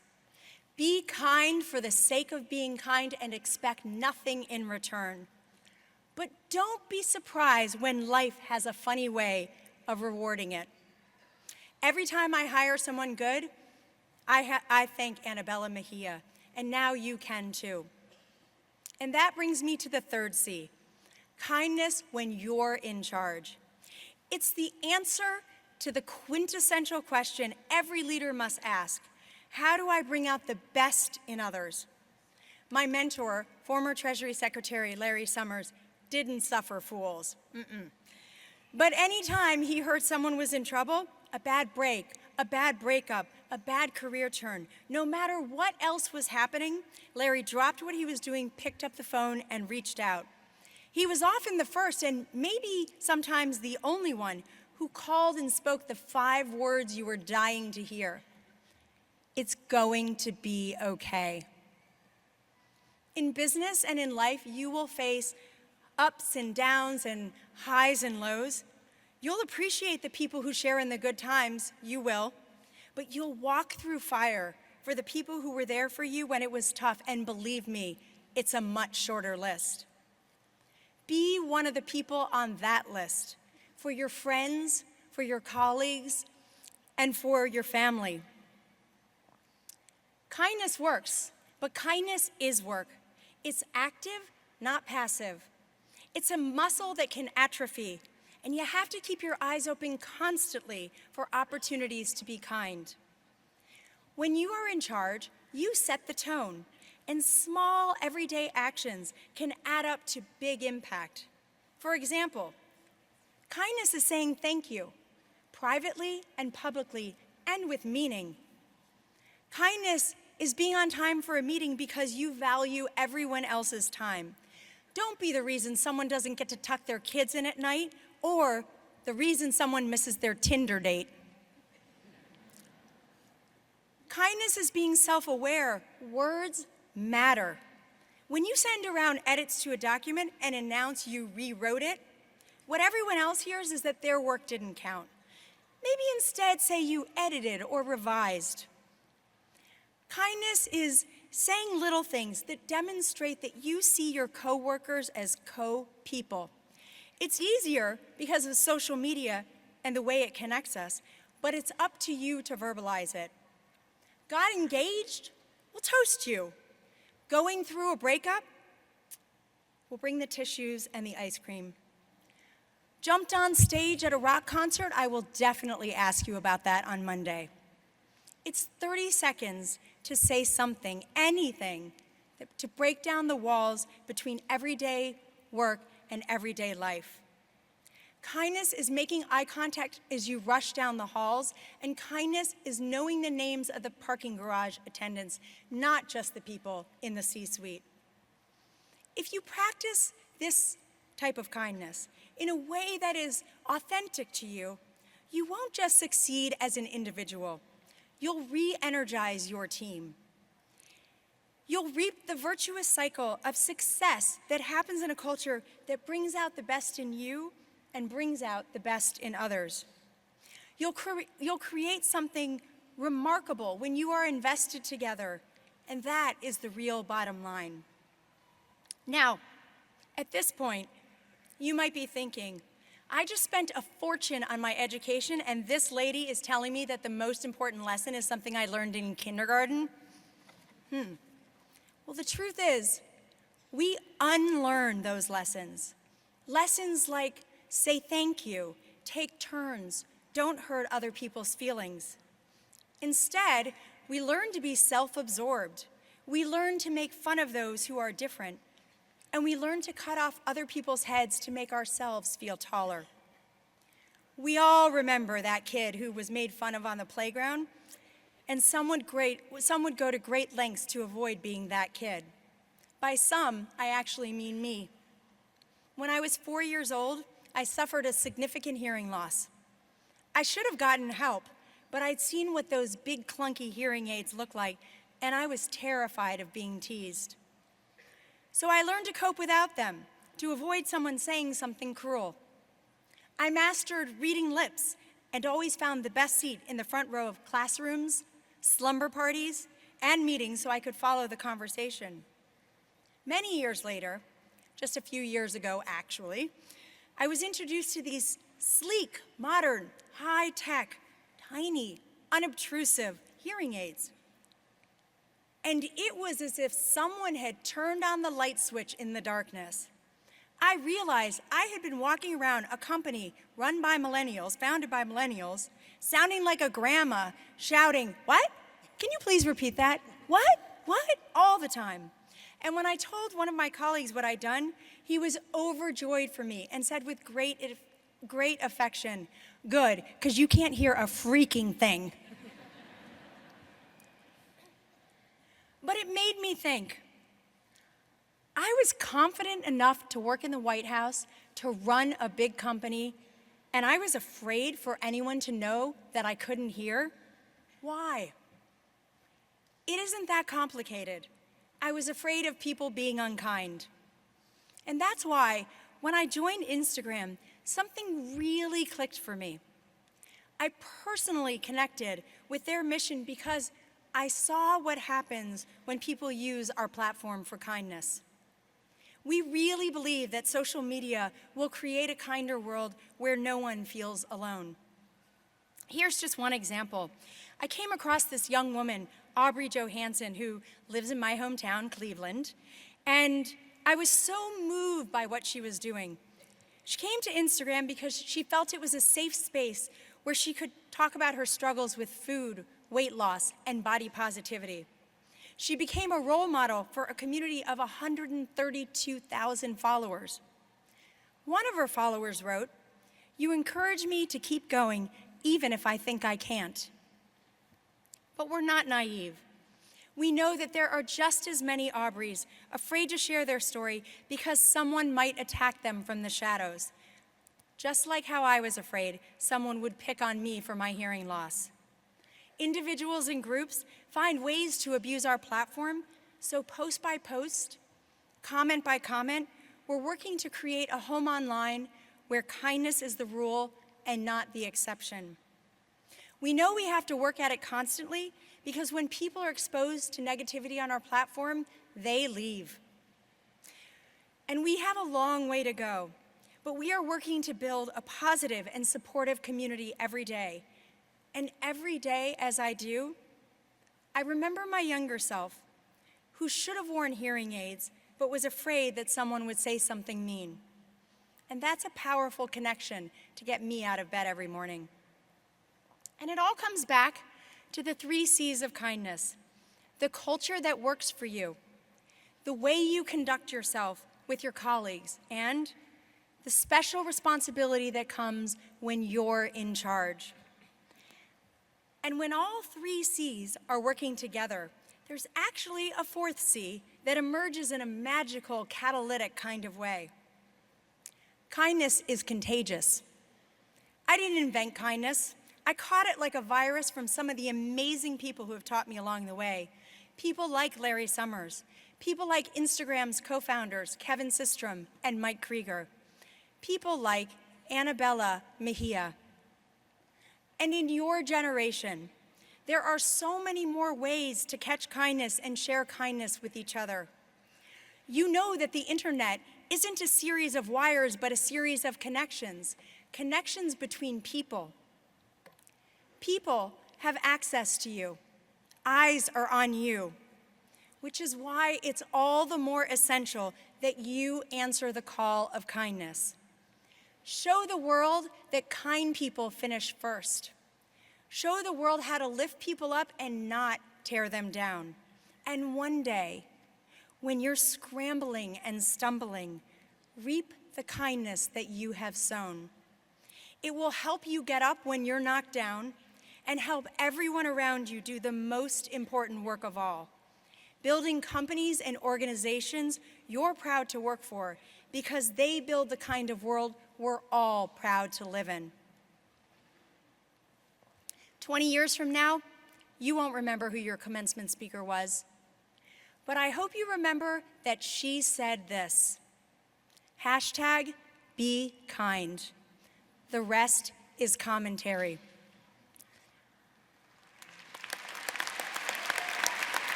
Be kind for the sake of being kind and expect nothing in return. But don't be surprised when life has a funny way of rewarding it. Every time I hire someone good, I thank Annabella Mejia, and now you can too. And that brings me to the third C, kindness when you're in charge. It's the answer to the quintessential question every leader must ask: how do I bring out the best in others? My mentor, former Treasury Secretary Larry Summers, didn't suffer fools. But anytime he heard someone was in trouble, a bad break, a bad breakup, a bad career turn, no matter what else was happening, Larry dropped what he was doing, picked up the phone, and reached out. He was often the first, and maybe sometimes the only one, who called and spoke the 5 words you were dying to hear. It's going to be okay. In business and in life, you will face ups and downs and highs and lows. You'll appreciate the people who share in the good times, you will, but you'll walk through fire for the people who were there for you when it was tough, and believe me, it's a much shorter list. Be one of the people on that list for your friends, for your colleagues, and for your family. Kindness works, but kindness is work. It's active, not passive. It's a muscle that can atrophy, and you have to keep your eyes open constantly for opportunities to be kind. When you are in charge, you set the tone, and small everyday actions can add up to big impact. For example, kindness is saying thank you, privately and publicly, and with meaning. Kindness is being on time for a meeting because you value everyone else's time. Don't be the reason someone doesn't get to tuck their kids in at night, or the reason someone misses their Tinder date. Kindness is being self-aware. Words matter. When you send around edits to a document and announce you rewrote it, what everyone else hears is that their work didn't count. Maybe instead say you edited or revised. Kindness is saying little things that demonstrate that you see your coworkers as co-people. It's easier because of social media and the way it connects us, but it's up to you to verbalize it. Got engaged? We'll toast you. Going through a breakup? We'll bring the tissues and the ice cream. Jumped on stage at a rock concert? I will definitely ask you about that on Monday. It's 30 seconds to say something, anything, to break down the walls between everyday work and everyday life. Kindness is making eye contact as you rush down the halls, and kindness is knowing the names of the parking garage attendants, not just the people in the C-suite. If you practice this type of kindness in a way that is authentic to you, you won't just succeed as an individual. You'll re-energize your team. You'll reap the virtuous cycle of success that happens in a culture that brings out the best in you and brings out the best in others. You'll create something remarkable when you are invested together, and that is the real bottom line. Now, at this point, you might be thinking, I just spent a fortune on my education, and this lady is telling me that the most important lesson is something I learned in kindergarten? Well, the truth is, we unlearn those lessons. Lessons like say thank you, take turns, don't hurt other people's feelings. Instead, we learn to be self-absorbed. We learn to make fun of those who are different. And we learn to cut off other people's heads to make ourselves feel taller. We all remember that kid who was made fun of on the playground, and some would go to great lengths to avoid being that kid. By some, I actually mean me. When I was 4 years old, I suffered a significant hearing loss. I should have gotten help, but I'd seen what those big clunky hearing aids look like, and I was terrified of being teased. So I learned to cope without them, to avoid someone saying something cruel. I mastered reading lips and always found the best seat in the front row of classrooms, slumber parties, and meetings so I could follow the conversation. Many years later, just a few years ago actually, I was introduced to these sleek, modern, high-tech, tiny, unobtrusive hearing aids. And it was as if someone had turned on the light switch in the darkness. I realized I had been walking around a company run by millennials, founded by millennials, sounding like a grandma, shouting, "What? Can you please repeat that? What? What?" all the time. And when I told one of my colleagues what I'd done, he was overjoyed for me and said with great affection, "Good, because you can't hear a freaking thing." But it made me think. I was confident enough to work in the White House, to run a big company, and I was afraid for anyone to know that I couldn't hear. Why? It isn't that complicated. I was afraid of people being unkind. And that's why, when I joined Instagram, something really clicked for me. I personally connected with their mission because I saw what happens when people use our platform for kindness. We really believe that social media will create a kinder world where no one feels alone. Here's just one example. I came across this young woman, Aubrey Johansson, who lives in my hometown, Cleveland, and I was so moved by what she was doing. She came to Instagram because she felt it was a safe space where she could talk about her struggles with food, weight loss, and body positivity. She became a role model for a community of 132,000 followers. One of her followers wrote, "You encourage me to keep going even if I think I can't." But we're not naive. We know that there are just as many Aubreys afraid to share their story because someone might attack them from the shadows. Just like how I was afraid someone would pick on me for my hearing loss. Individuals and groups find ways to abuse our platform, so post by post, comment by comment, we're working to create a home online where kindness is the rule and not the exception. We know we have to work at it constantly because when people are exposed to negativity on our platform, they leave. And we have a long way to go, but we are working to build a positive and supportive community every day. And every day as I do, I remember my younger self, who should have worn hearing aids, but was afraid that someone would say something mean. And that's a powerful connection to get me out of bed every morning. And it all comes back to the 3 C's of kindness: the culture that works for you, the way you conduct yourself with your colleagues, and the special responsibility that comes when you're in charge. And when all 3 C's are working together, there's actually a 4th C that emerges in a magical, catalytic kind of way. Kindness is contagious. I didn't invent kindness. I caught it like a virus from some of the amazing people who have taught me along the way. People like Larry Summers. People like Instagram's co-founders, Kevin Systrom and Mike Krieger. People like Annabella Mejia. And in your generation, there are so many more ways to catch kindness and share kindness with each other. You know that the internet isn't a series of wires, but a series of connections, connections between people. People have access to you. Eyes are on you, which is why it's all the more essential that you answer the call of kindness. Show the world that kind people finish first. Show the world how to lift people up and not tear them down. And one day, when you're scrambling and stumbling, reap the kindness that you have sown. It will help you get up when you're knocked down and help everyone around you do the most important work of all, building companies and organizations you're proud to work for because they build the kind of world we're all proud to live in. 20 years from now, you won't remember who your commencement speaker was, but I hope you remember that she said this: #be kind. The rest is commentary.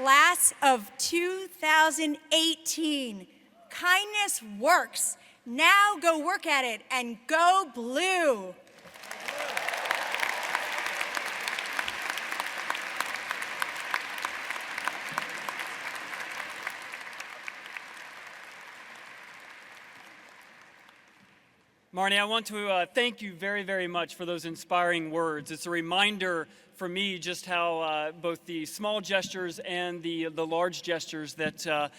Class of 2018, kindness works. Now go work at it and go blue. Marnie, I want to thank you very, very much for those inspiring words. It's a reminder for me just how both the small gestures and the large gestures that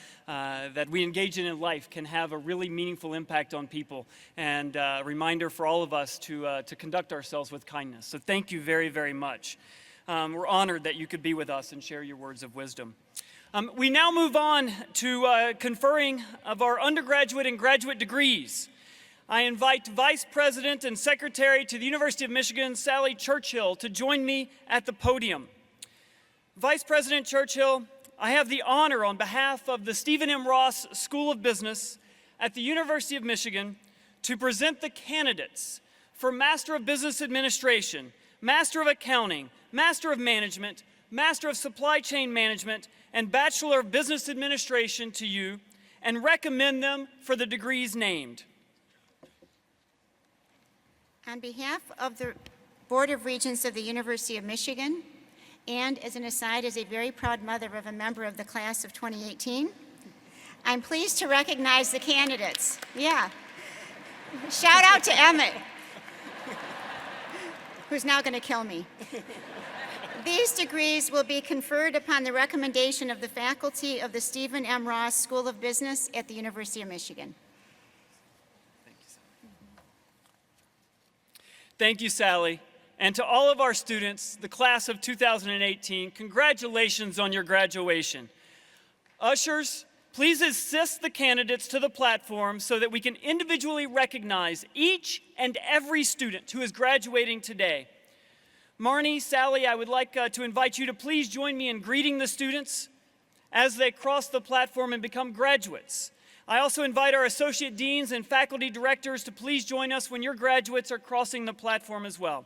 we engage in life can have a really meaningful impact on people, and a reminder for all of us to conduct ourselves with kindness. So thank you very, very much. We're honored that you could be with us and share your words of wisdom. We now move on to conferring of our undergraduate and graduate degrees. I invite Vice President and Secretary to the University of Michigan, Sally Churchill, to join me at the podium. Vice President Churchill, I have the honor on behalf of the Stephen M. Ross School of Business at the University of Michigan to present the candidates for Master of Business Administration, Master of Accounting, Master of Management, Master of Supply Chain Management, and Bachelor of Business Administration to you, and recommend them for the degrees named. On behalf of the Board of Regents of the University of Michigan, and as an aside, as a very proud mother of a member of the class of 2018, I'm pleased to recognize the candidates. Yeah. Shout out to Emmett, who's now going to kill me. These degrees will be conferred upon the recommendation of the faculty of the Stephen M. Ross School of Business at the University of Michigan. Thank you, Sally. And to all of our students, the class of 2018, congratulations on your graduation. Ushers, please assist the candidates to the platform so that we can individually recognize each and every student who is graduating today. Marnie, Sally, I would like to invite you to please join me in greeting the students as they cross the platform and become graduates. I also invite our associate deans and faculty directors to please join us when your graduates are crossing the platform as well.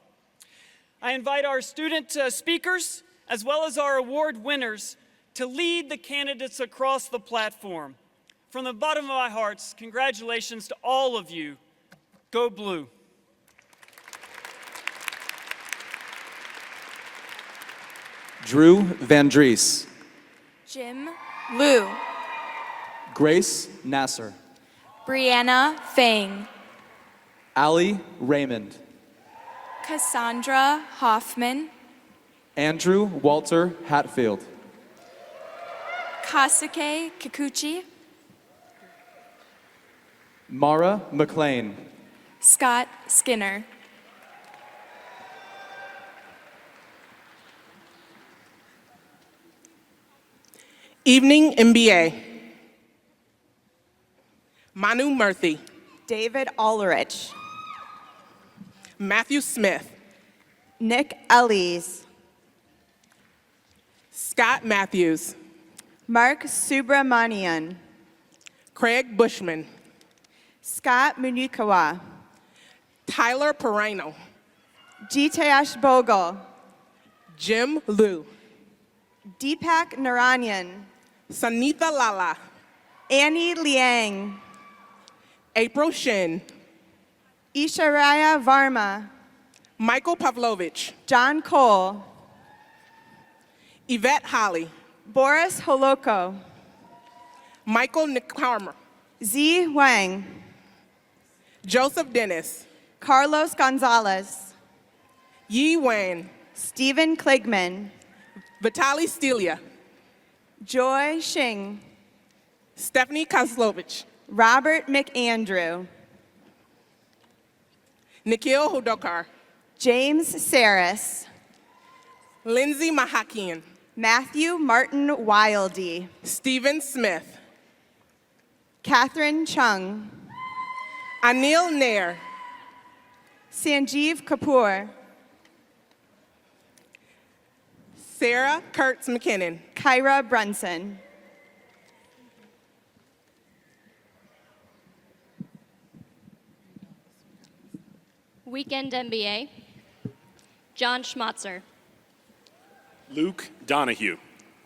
I invite our student speakers, as well as our award winners, to lead the candidates across the platform. From the bottom of my heart, congratulations to all of you. Go Blue. Drew Van Dries. Jim Liu. Grace Nasser. Brianna Fang. Ali Raymond. Cassandra Hoffman. Andrew Walter Hatfield. Kasuke Kikuchi. Mara McLean. Scott Skinner. Evening MBA. Manu Murthy. David Ulrich. Matthew Smith. Nick Ellis. Scott Matthews. Mark Subramanian. Craig Bushman. Scott Munikawa. Tyler Perino. Jitesh Bogle. Jim Liu. Deepak Naranyan. Sanitha Lala. Annie Liang. April Shin. Isharaya Varma. Michael Pavlovich. John Cole. Yvette Holly. Boris Holoko. Michael Nickharmer. Z Wang. Joseph Dennis. Carlos Gonzalez. Yi Wan. Stephen Kligman. Vitaly Stelia. Joy Shing. Stephanie Kozlovich. Robert McAndrew. Nikhil Hudokar. James Saris. Lindsay Mahakian. Matthew Martin Wildy. Stephen Smith. Catherine Chung. Anil Nair. Sanjeev Kapoor. Sarah Kurtz McKinnon. Kyra Brunson. Weekend MBA. John Schmatzer. Luke Donahue.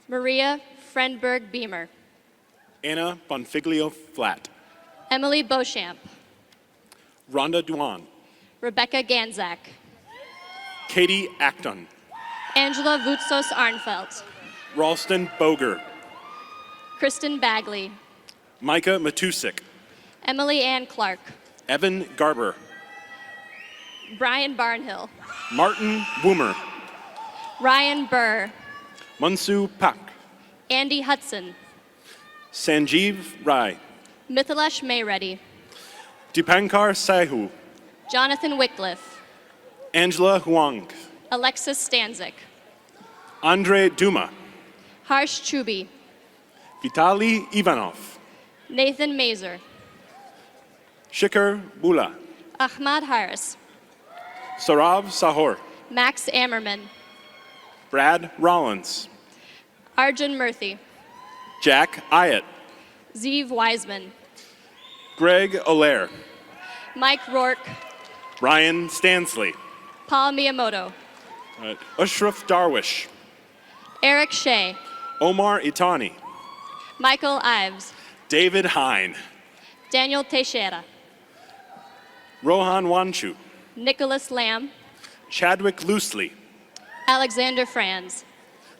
Maria Friendberg Beamer. Anna Bonfiglio Flat. Emily Beauchamp. Rhonda Duan. Rebecca Ganzak. Katie Acton. Angela Vutsos Arnfelt. Ralston Boger. Kristen Bagley. Micah Matusik. Emily Ann Clark. Evan Garber. Brian Barnhill. Martin Woomer. Ryan Burr. Munsu Pak. Andy Hudson. Sanjeev Rai. Mithilesh Mayreddy. Dipankar Sahu. Jonathan Wycliffe. Angela Huang. Alexis Stanzik. Andre Duma. Harsh Chubi. Vitali Ivanov. Nathan Mazer. Shikhar Bula. Ahmad Harris. Sarav Sahor. Max Ammerman. Brad Rollins. Arjun Murthy. Jack Ayat. Zeev Wiseman. Greg Olaire. Mike Rourke. Ryan Stansley. Paul Miyamoto. Ashraf Darwish. Eric Shea. Omar Itani. Michael Ives. David Hine. Daniel Teixeira. Rohan Wanchu. Nicholas Lamb. Chadwick Loosely. Alexander Franz.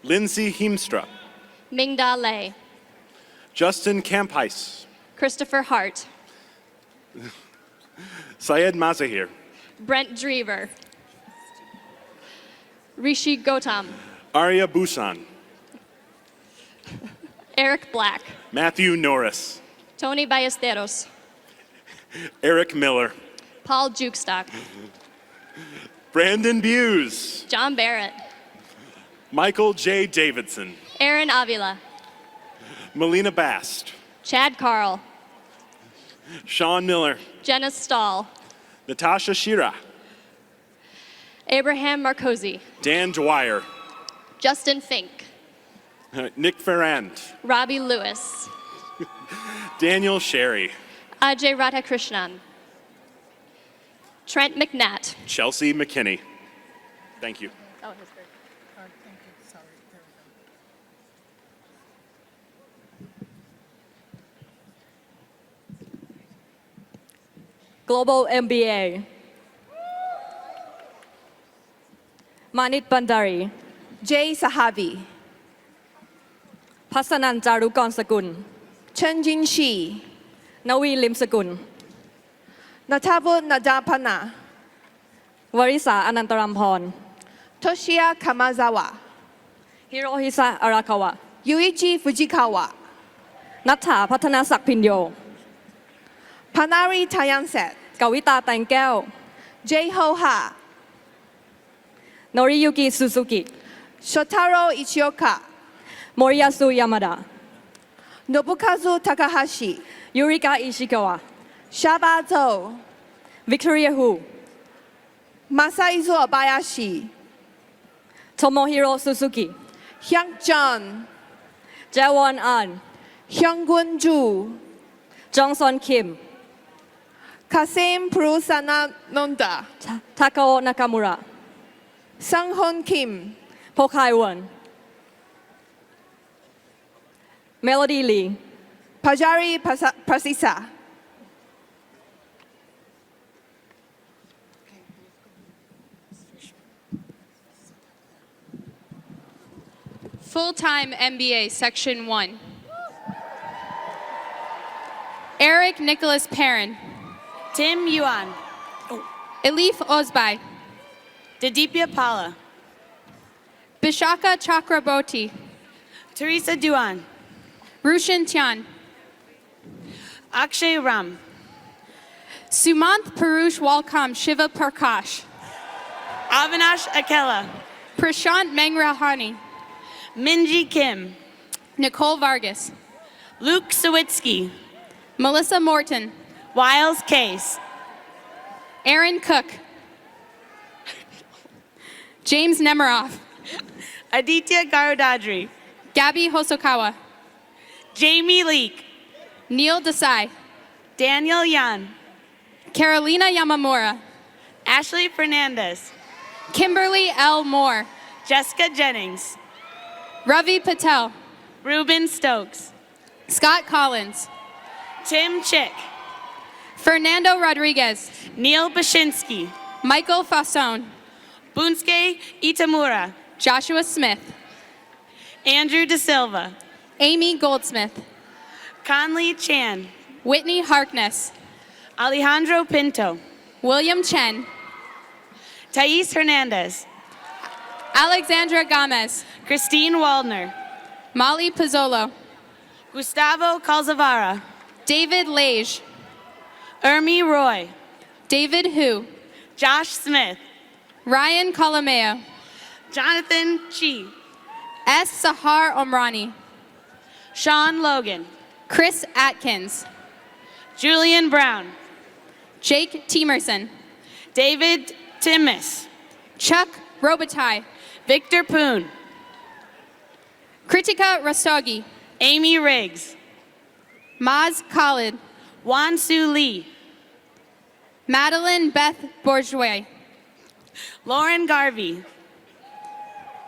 Lindsay Heemstra. Mingda Lei. Justin Campheis. Christopher Hart. Syed Mazahir. Brent Drever. Rishi Gautam. Arya Busan. Eric Black. Matthew Norris. Tony Ballesteros. Eric Miller. Paul Jukestock. Brandon Buse. John Barrett. Michael J. Davidson. Aaron Avila. Melina Bast. Chad Carl. Sean Miller. Jenna Stahl. Natasha Shira. Abraham Marcosi. Dan Dwyer. Justin Fink. Nick Ferrand. Robbie Lewis. Daniel Sherry. Ajay Radhakrishnan. Trent McNatt. Chelsea McKinney. Thank you. Oh, his third. Global MBA. Manit Bandari. Jay Sahavi, Pasanan Jarukon Sakun. Chen Jinshi, Nawi Lim Sakun. Natavo Nadapana, Warisa Anantarampon. Toshia Kamazawa, Hirohisa Arakawa. Yuichi Fujikawa, Natha Patana Sakpinyo. Panari Tayanset, Kawita Tangkeo. Jay Ho-ha, Noriyuki Suzuki. Shotaro Ichioka, Moriyasu Yamada. Nobukazu Takahashi, Yurika Ishikawa. Shaba Zhou, Victoria Hu. Masaizu Obayashi, Tomohiro Suzuki. Hyang John, Jaewon An. Hyunggun Ju, Johnson Kim. Kasim Prusananonda, Takao Nakamura. Sang-hon Kim, Pokhai Won. Melody Lee. Pajari Prasisa, Full-time MBA, Section 1. Eric Nicholas Perrin. Tim Yuan. Elif Ozbai. Dadipya Pala. Bishaka Chakraborty. Teresa Duan. Rushan Tian. Akshay Ram. Sumanth Parush Walkam Shiva Prakash. Avinash Akela. Prashant Mengrahani. Minji Kim. Nicole Vargas. Luke Sawitsky. Melissa Morton. Wiles Case. Aaron Cook. James Nemiroff. Aditya Garodadri. Gabby Hosokawa. Jamie Leek. Neil Desai. Daniel Yan. Carolina Yamamura. Ashley Fernandez. Kimberly L. Moore. Jessica Jennings. Ravi Patel. Ruben Stokes. Scott Collins. Tim Chick. Fernando Rodriguez. Neil Bashinsky. Michael Fasson. Bunsuke Itamura. Joshua Smith. Andrew De Silva. Amy Goldsmith. Conley Chan. Whitney Harkness. Alejandro Pinto. William Chen. Thais Hernandez. Alexandra Gomez. Christine Waldner. Molly Pizzolo. Gustavo Calzavara. David Lage. Ermi Roy. David Hu. Josh Smith. Ryan Colomeo. Jonathan Chi. S. Sahar Omrani. Sean Logan. Chris Atkins. Julian Brown. Jake Temerson. David Timmis. Chuck Robitaille. Victor Poon. Kritika Rastogi. Amy Riggs. Maz Khalid. Wan Su Lee. Madeline Beth Bourgeois. Lauren Garvey.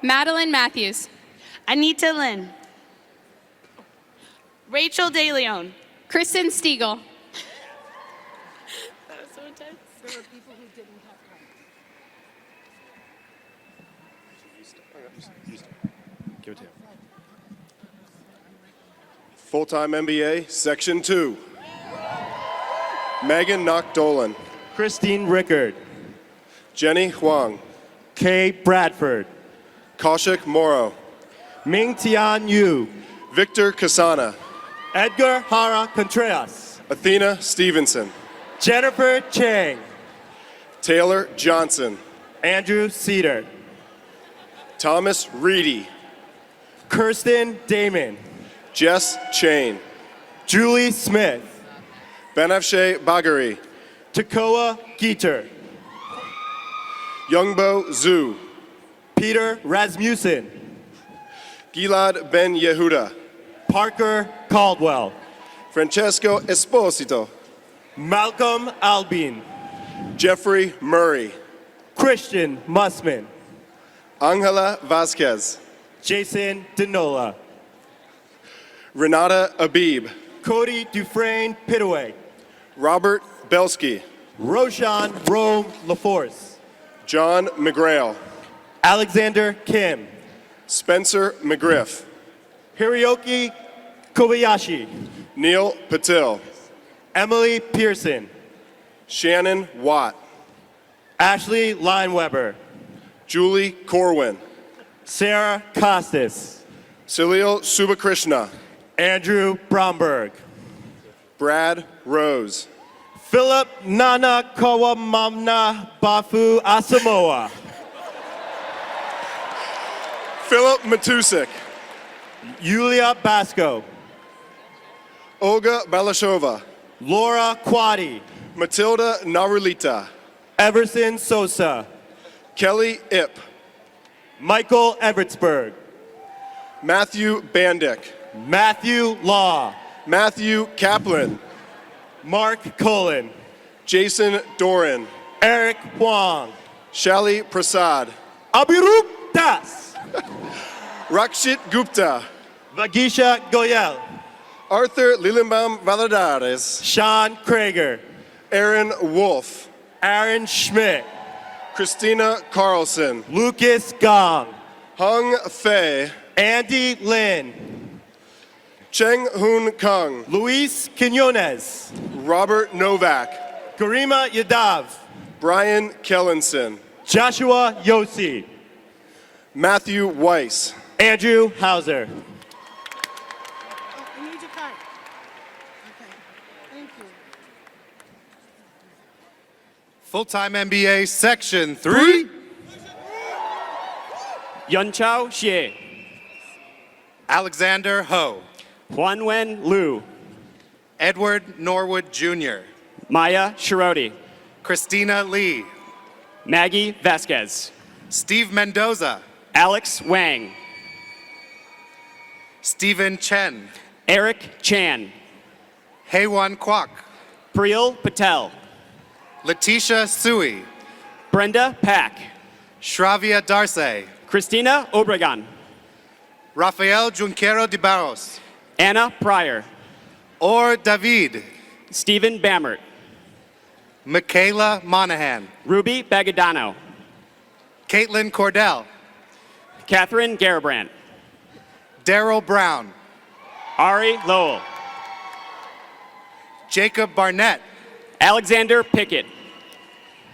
Madeline Matthews. Anita Lynn. Rachel DeLeon. Kristen Stiegel. That was so intense. There were people who didn't have time. Give it to him. Full-time MBA, Section 2. Megan Nock-Dolan. Christine Rickard. Jenny Huang. Kay Bradford. Kaushik Morrow. Ming Tian Yu. Victor Kasana. Edgar Hara Contreras. Athena Stevenson. Jennifer Chang. Taylor Johnson. Andrew Cedar. Thomas Reedy. Kirsten Damon. Jess Chain. Julie Smith. Banafshe Bagari. Takoa Geeter. Youngbo Zhu. Peter Rasmussen. Gilad Ben Yehuda. Parker Caldwell. Francesco Esposito. Malcolm Albin. Jeffrey Murray. Christian Mussman. Angela Vasquez. Jason Denola. Renata Abib. Cody Dufresne Pitaway. Robert Belsky. Roshan Rome LaForce. John McGrail. Alexander Kim. Spencer McGriff. Hiroki Kobayashi. Neil Patil. Emily Pearson. Shannon Watt. Ashley Lineweber. Julie Corwin. Sarah Costas. Salil Subakrishna. Andrew Bromberg. Brad Rose. Philip Nana Kawamamna Bafu Asamoah. Philip Matusik. Yulia Basco. Olga Balashova. Laura Quaddy. Matilda Narulita. Everson Sosa. Kelly Ip. Michael Evertsberg. Matthew Bandick. Matthew Law. Matthew Kaplan. Mark Cullen. Jason Doran. Eric Huang. Shali Prasad. Abirup Das. Rakshit Gupta. Vagisha Goyal. Arthur Lillenbaum Valadares. Sean Krager. Aaron Wolf. Aaron Schmidt. Christina Carlson. Lucas Gong. Hung Fei. Andy Lin. Cheng Hoon Kung. Luis Quinones. Robert Novak. Garima Yadav. Brian Kellenson. Joshua Yossi. Matthew Weiss. Andrew Hauser. I need your card. Okay. Thank you. Full-time MBA, Section 3. Yunchao Xie. Alexander Ho. Huanwen Liu. Edward Norwood Jr. Maya Shiroti. Christina Lee. Maggie Vasquez. Steve Mendoza. Alex Wang. Stephen Chen. Eric Chan. Heywan Kwok. Priyal Patel. Letitia Sui. Brenda Pack. Shravya Darse. Christina Obregon. Rafael Junquero de Barros. Anna Pryor. Or David. Stephen Bammert. Michaela Monahan. Ruby Bagadano. Caitlin Cordell. Catherine Garabrandt. Daryl Brown. Ari Lowell. Jacob Barnett. Alexander Pickett.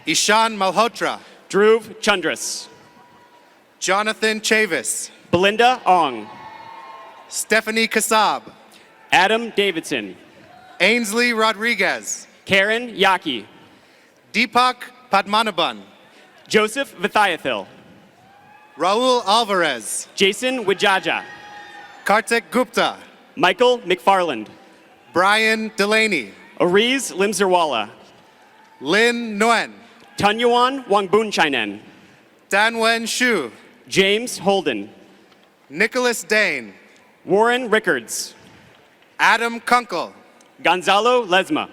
Ishan Malhotra. Dhruv Chundras. Jonathan Chavis. Belinda Ong. Stephanie Kassab. Adam Davidson. Ainsley Rodriguez. Karen Yaki. Deepak Padmanabhan. Joseph Vithayathil. Raul Alvarez. Jason Wijaja. Kartik Gupta. Michael McFarland. Brian Delaney. Ariz Limzerwala. Lin Nguyen. Tunyuan Wangbunchainen. Danwen Shu. James Holden. Nicholas Dane. Warren Rickards. Adam Kunkel. Gonzalo Lesma.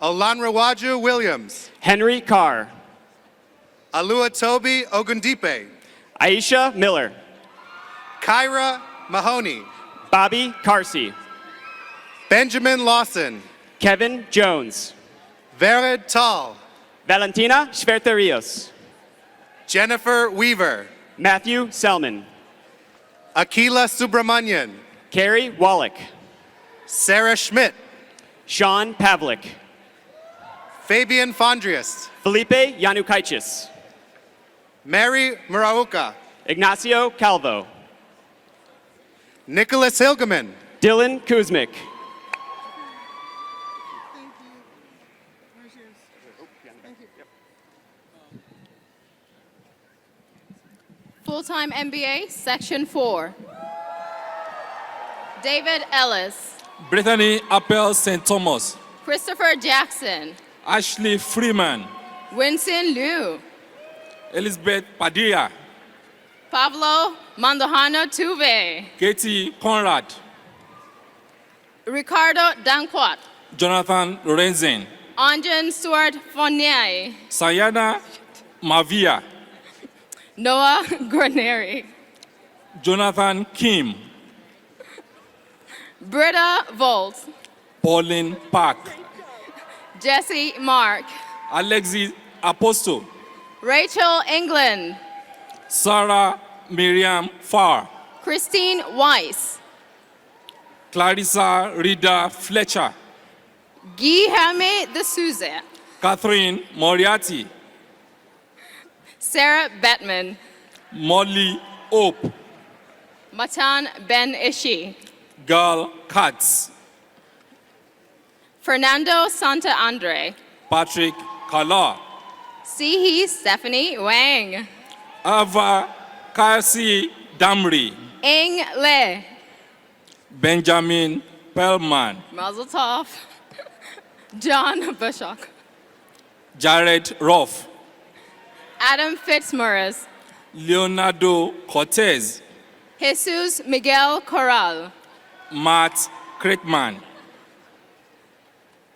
Olanrawaju Williams. Henry Carr. Aluatobi Ogundipe. Aisha Miller. Kyra Mahoney. Bobby Carsey. Benjamin Lawson. Kevin Jones. Vered Tall. Valentina Schwerterios. Jennifer Weaver. Matthew Selman. Akila Subramanian. Carrie Wallach. Sarah Schmidt. Sean Pavlik. Fabian Fondrias. Felipe Yanukaitis. Mary Murauka. Ignacio Calvo. Nicholas Hilgeman. Dylan Kuzmik. Full-time MBA, Section 4. David Ellis. Brittany Appel St. Thomas. Christopher Jackson. Ashley Freeman. Winston Liu. Elizabeth Padilla. Pablo Mandojano Tuve. Katie Conrad. Ricardo Danquat. Jonathan Lorenzen. Anjan Stuart Fournier. Sayana Mavia. Noah Graneri. Jonathan Kim. Britta Volt. Pauline Park. Jesse Mark. Alexis Apostle. Rachel England. Sarah Miriam Farr. Christine Weiss. Clarissa Rida Fletcher. Guilherme de Souza. Catherine Moriarty. Sarah Bettman. Molly Ope. Matan Ben Ishi. Girl Katz. Fernando Santa Andre. Patrick Kala. Sihi Stephanie Wang. Ava Kasi Damri. Ing Le. Benjamin Pellman. Mazel Tov. John Bushok. Jared Roth. Adam Fitzmaurice. Leonardo Cortez. Jesus Miguel Corral. Matt Kretman.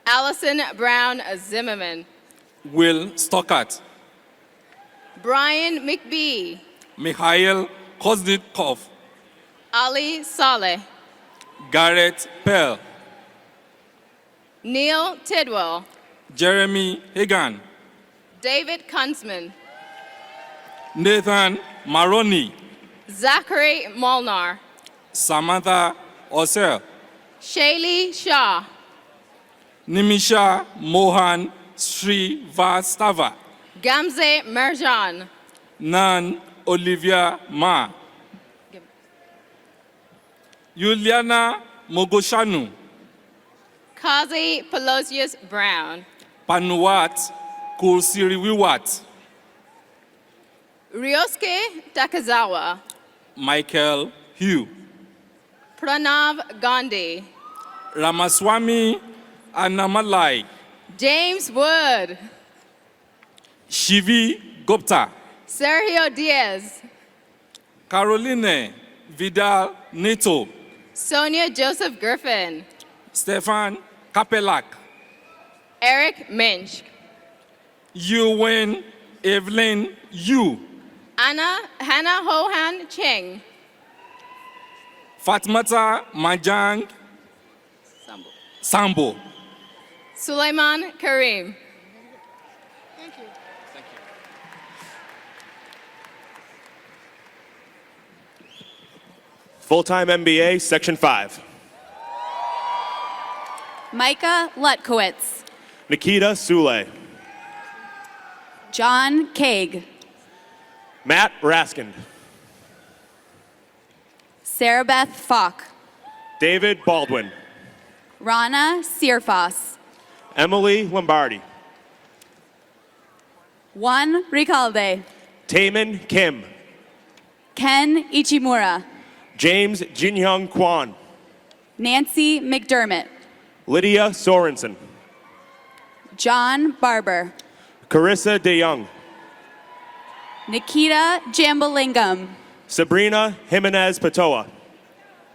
Allison Brown Zimmerman. Will Stockart. Brian McBee. Mikhail Koznikov. Ali Saleh. Garrett Pell. Neil Tidwell. Jeremy Hagan. David Kunzman. Nathan Maroney. Zachary Molnar. Samantha Osel. Shaylee Shah. Nimisha Mohan Srivastava. Gamze Merjan. Nan Olivia Ma. Juliana Mogoshanu. Kazi Pelosius Brown. Panuat Kursiriwiwat. Ryosuke Takazawa. Michael Hugh. Pranav Gandhi. Ramaswamy Annamalai. James Wood. Shivi Gupta. Sergio Diaz. Caroline Vidal Neto. Sonia Joseph Griffin. Stefan Kapelak. Eric Minch. Yuwen Evelyn Yu. Hannah Hohan Cheng. Fatmata Majang Sambo. Sulaiman Karim. Thank you. Full-time MBA, Section 5. Micah Lutkowitz. Nikita Sule. John Kaig. Matt Raskind. Sarah Beth Falk. David Baldwin. Rana Searfoss. Emily Lombardi. Juan Ricalde. Taemin Kim. Ken Ichimura. James Jinhyung Kwan. Nancy McDermott. Lydia Sorensen. John Barber. Carissa DeYoung. Nikita Jambalingam. Sabrina Jimenez Patoa.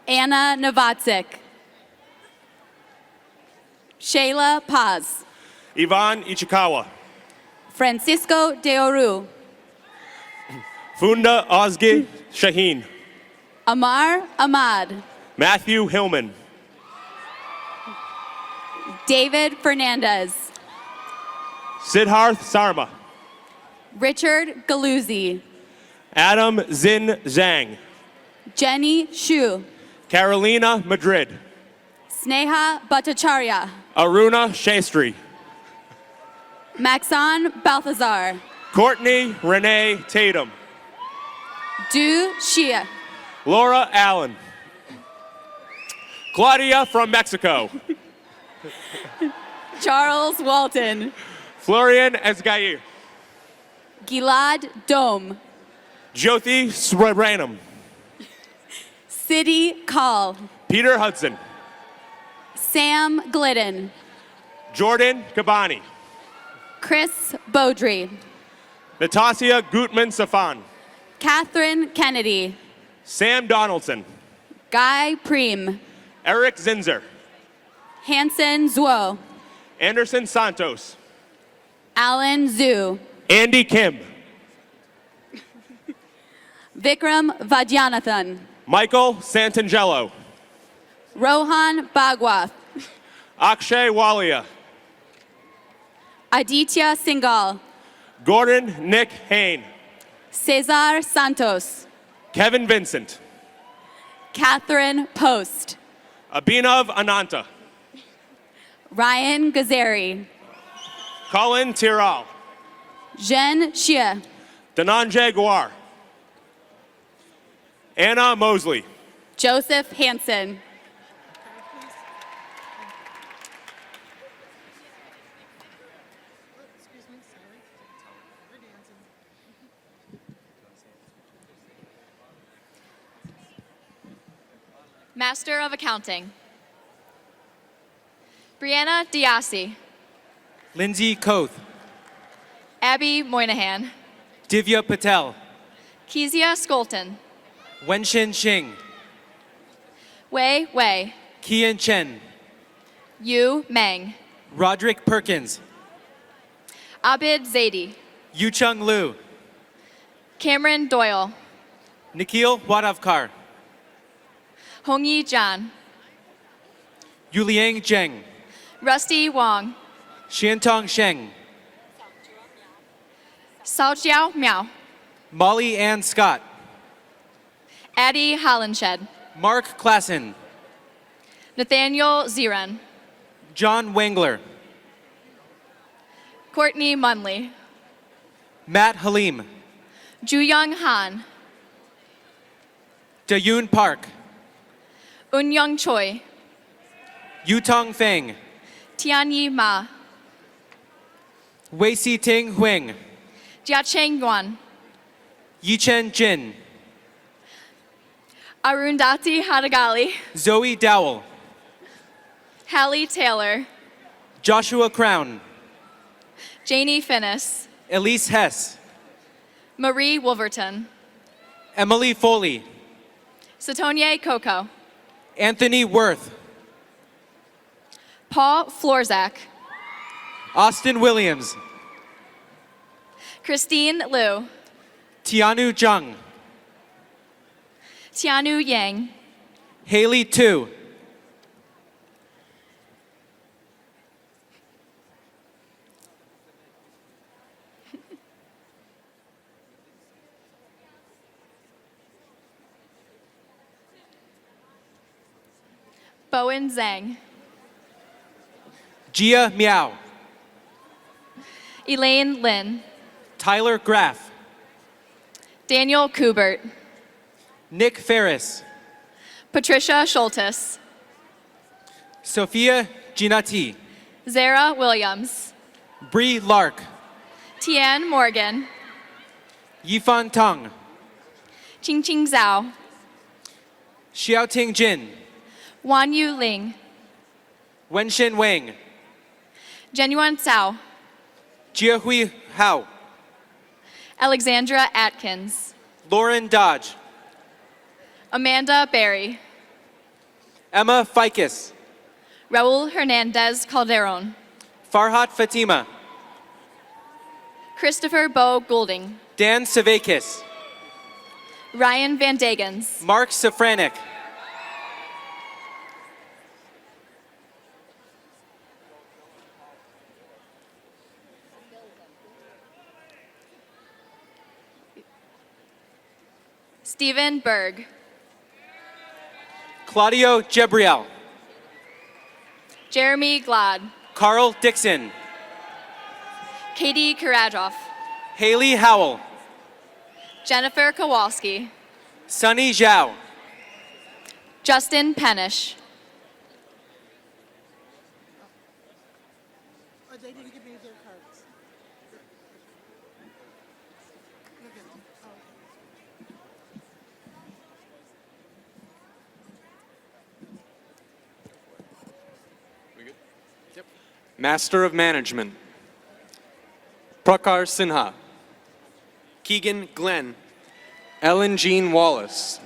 Anna Novatzik. Shayla Paz. Ivan Ichikawa. Francisco Deoru. Funda Ozgi Shaheen. Amar Ahmad. Matthew Hillman. David Fernandez. Siddharth Sarma. Richard Galuzzi. Adam Zin Zhang. Jenny Shu. Carolina Madrid. Sneha Bhattacharya. Aruna Shastri. Maxon Balthazar. Courtney Renee Tatum. Du Shia. Laura Allen. Claudia from Mexico. Charles Walton. Florian Esgair. Gilad Dome. Jyothi Swaranam. City Call. Peter Hudson. Sam Glidden. Jordan Kabani. Chris Beaudry. Natasha Gutman Safan. Catherine Kennedy. Sam Donaldson. Guy Preem. Eric Zinzer. Hanson Zuo. Anderson Santos. Alan Zhu. Andy Kim. Vikram Vaidyanathan. Michael Santangelo. Rohan Bhagwath. Akshay Walia. Aditya Singhal. Gordon Nick Hain. Cesar Santos. Kevin Vincent. Catherine Post. Abhinav Ananta. Ryan Gazeri. Colin Tiral. Jen Xie. Dhananjay Guar. Anna Mosley. Joseph Hansen. Excuse me, sorry. We're dancing. Master of Accounting. Brianna Diassi. Lindsay Koth. Abby Moynihan. Divya Patel. Kezia Skolton. Wenshin Shing. Wei Wei. Kian Chen. Yu Meng. Roderick Perkins. Abid Zaidi. Yuchung Liu. Cameron Doyle. Nikhil Wadavkar. Hongyi Zhan. Yuliang Zheng. Rusty Wong. Xiantong Sheng. Saojiao Miao. Molly Ann Scott. Addie Hollenshed. Mark Klassen. Nathaniel Ziren. John Wengler. Courtney Munley. Matt Halim. Juyung Han. Dayun Park. Unyoung Choi. Yutong Feng. Tianyi Ma. Wei Si Ting Huang. Jiacheng Yuan. Yichen Jin. Arundhati Hadagali. Zoe Dowell. Hallie Taylor. Joshua Crown. Janie Finnis. Elise Hess. Marie Wolverton. Emily Foley. Satonye Coco. Anthony Worth. Paul Florzak. Austin Williams. Christine Liu. Tianu Zhang. Tianu Yang. Haley 2. Bowen Zhang. Gia Miao. Elaine Lin. Tyler Graff. Daniel Kubert. Nick Ferris. Patricia Schultes. Sophia Ginati. Zara Williams. Bree Lark. Tian Morgan. Yifan Tang. Qingqing Zhao. Xiaoting Jin. Wan Yu Ling. Wenshin Wang. Genuan Cao. Jiahui Hao. Alexandra Atkins. Lauren Dodge. Amanda Berry. Emma Ficus. Raul Hernandez Calderon. Farhat Fatima. Christopher Bo Goulding. Dan Savakis. Ryan Van Degens. Mark Safranik. Stephen Berg. Claudio Jebriel. Jeremy Glad. Carl Dixon. Katie Karajoff. Haley Howell. Jennifer Kowalski. Sunny Zhao. Justin Penish. Oh, they didn't give me their cards. Okay. Master of Management. Prakar Sinha. Keegan Glenn. Ellen Jean Wallace.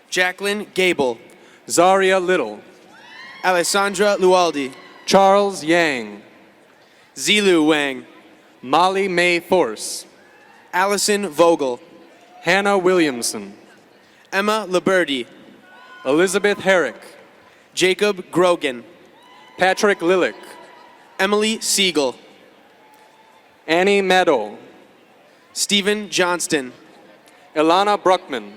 Jacqueline Gable. Zaria Little. Alessandra Lualdi. Charles Yang. Zilu Wang. Molly Mae Force. Allison Vogel. Hannah Williamson. Emma Liberty. Elizabeth Herrick. Jacob Grogan. Patrick Lillick. Emily Siegel. Annie Meadow. Stephen Johnston. Ilana Bruckman.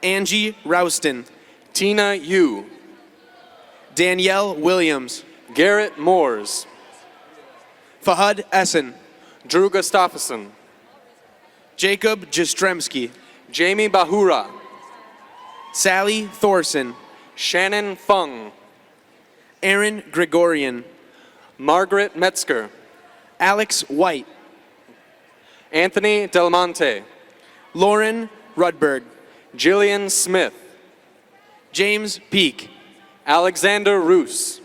Angie Rouston. Tina Yu. Danielle Williams. Garrett Moores. Fahad Essen. Drew Gustafson. Jacob Jastrzemski. Jamie Bahura. Sally Thorson. Shannon Fung. Aaron Gregorian. Margaret Metzger. Alex White. Anthony Del Monte. Lauren Rudberg. Jillian Smith. James Peak. Alexander Roos.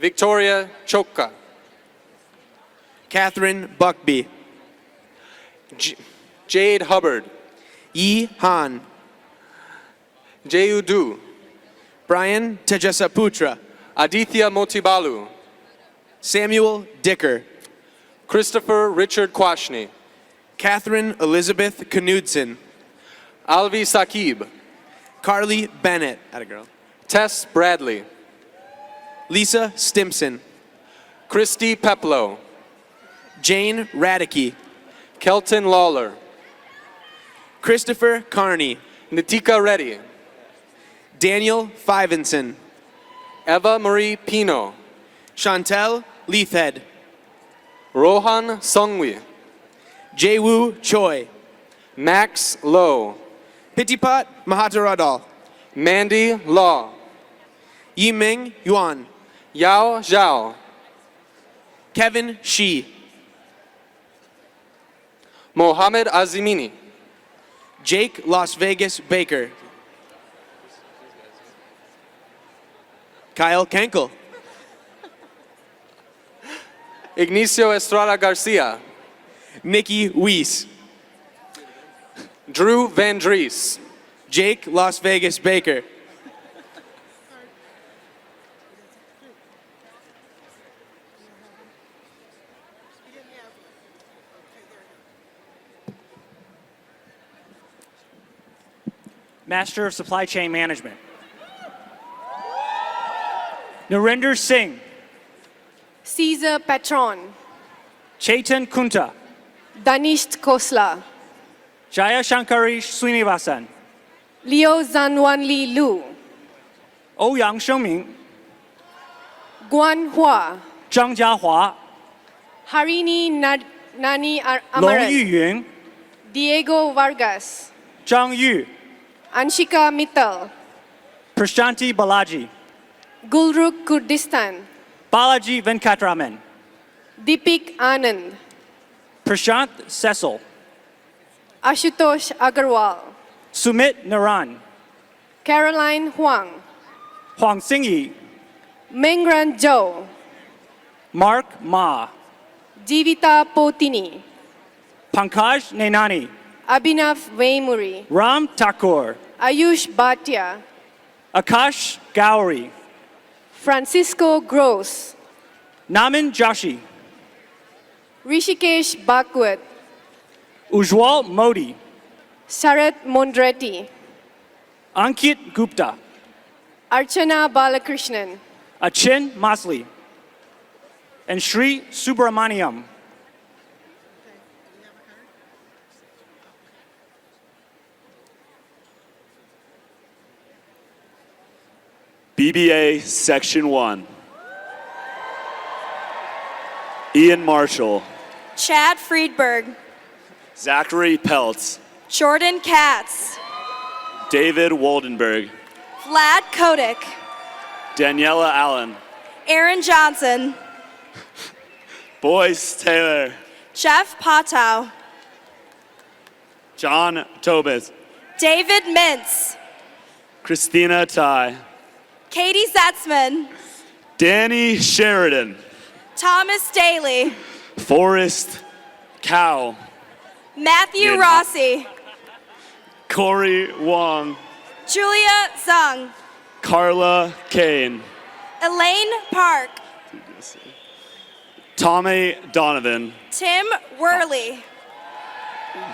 Victoria Choka. Catherine Buckby. Jade Hubbard. Yi Han. Jeudu. Brian Tejasaputra. Aditya Motibalu. Samuel Dicker. Christopher Richard Quashni. Catherine Elizabeth Knudsen. Alvi Sakib. Carly Bennett. Atta girl. Tess Bradley. Lisa Stimson. Christy Peplow. Jane Radicke. Kelton Lawler. Christopher Carney. Nitika Reddy. Daniel Fivenson. Eva Marie Pino. Chantel Leithhead. Rohan Songwi. Jaewoo Choi. Max Lowe. Pitipat Mahataradal. Mandy Law. Yiming Yuan. Yao Zhao. Kevin Shi. Mohammed Azimini. Jake Las Vegas Baker. Kyle Kenkel. Ignacio Estrada Garcia. Nikki Weiss. Drew Van Dries. Jake Las Vegas Baker. Master of Supply Chain Management. Narinder Singh. Caesar Patron, Chaitan Kunta. Danish Khosla, Jaya Shankari Srinivasan. Liu Zanwanli Lu, Ouyang Shengming. Guan Hua, Zhang Jiahua. Harini Nani Long Amaran, Yuyun. Diego Vargas, Zhang Yu. Anshika Mittal, Prashanti Balaji. Gulrukh Kurdistan, Balaji Venkatraman. Deepik Anand, Prashant Cecil. Ashutosh Agarwal, Sumit Naran. Caroline Huang, Huang Xingyi. Mengran Zhou, Mark Ma. Jivita Potini, Pankaj Nainani. Abhinav Veimuri, Ram Thakur. Ayush Bhatia, Akash Gowri. Francisco Gross, Naman Joshi. Rishikesh Bhagwat, Ujwal Modi. Sharat Mondretti, Ankit Gupta. Archana Balakrishnan, Achin Masli. And Sri Subramaniam. BBA Section 1. Ian Marshall. Chad Friedberg, Zachary Peltz. Jordan Katz, David Woldenberg. Vlad Kodik, Daniela Allen. Aaron Johnson, Boyce Taylor. Jeff Patow, John Tobis. David Mintz, Christina Ty. Katie Zetzman, Danny Sheridan. Thomas Daly, Forrest Cow. Matthew Yeah. Rossi, Corey Wong. Julia Zung, Carla Kane. Elaine Park, Tommy Donovan. Tim Worley,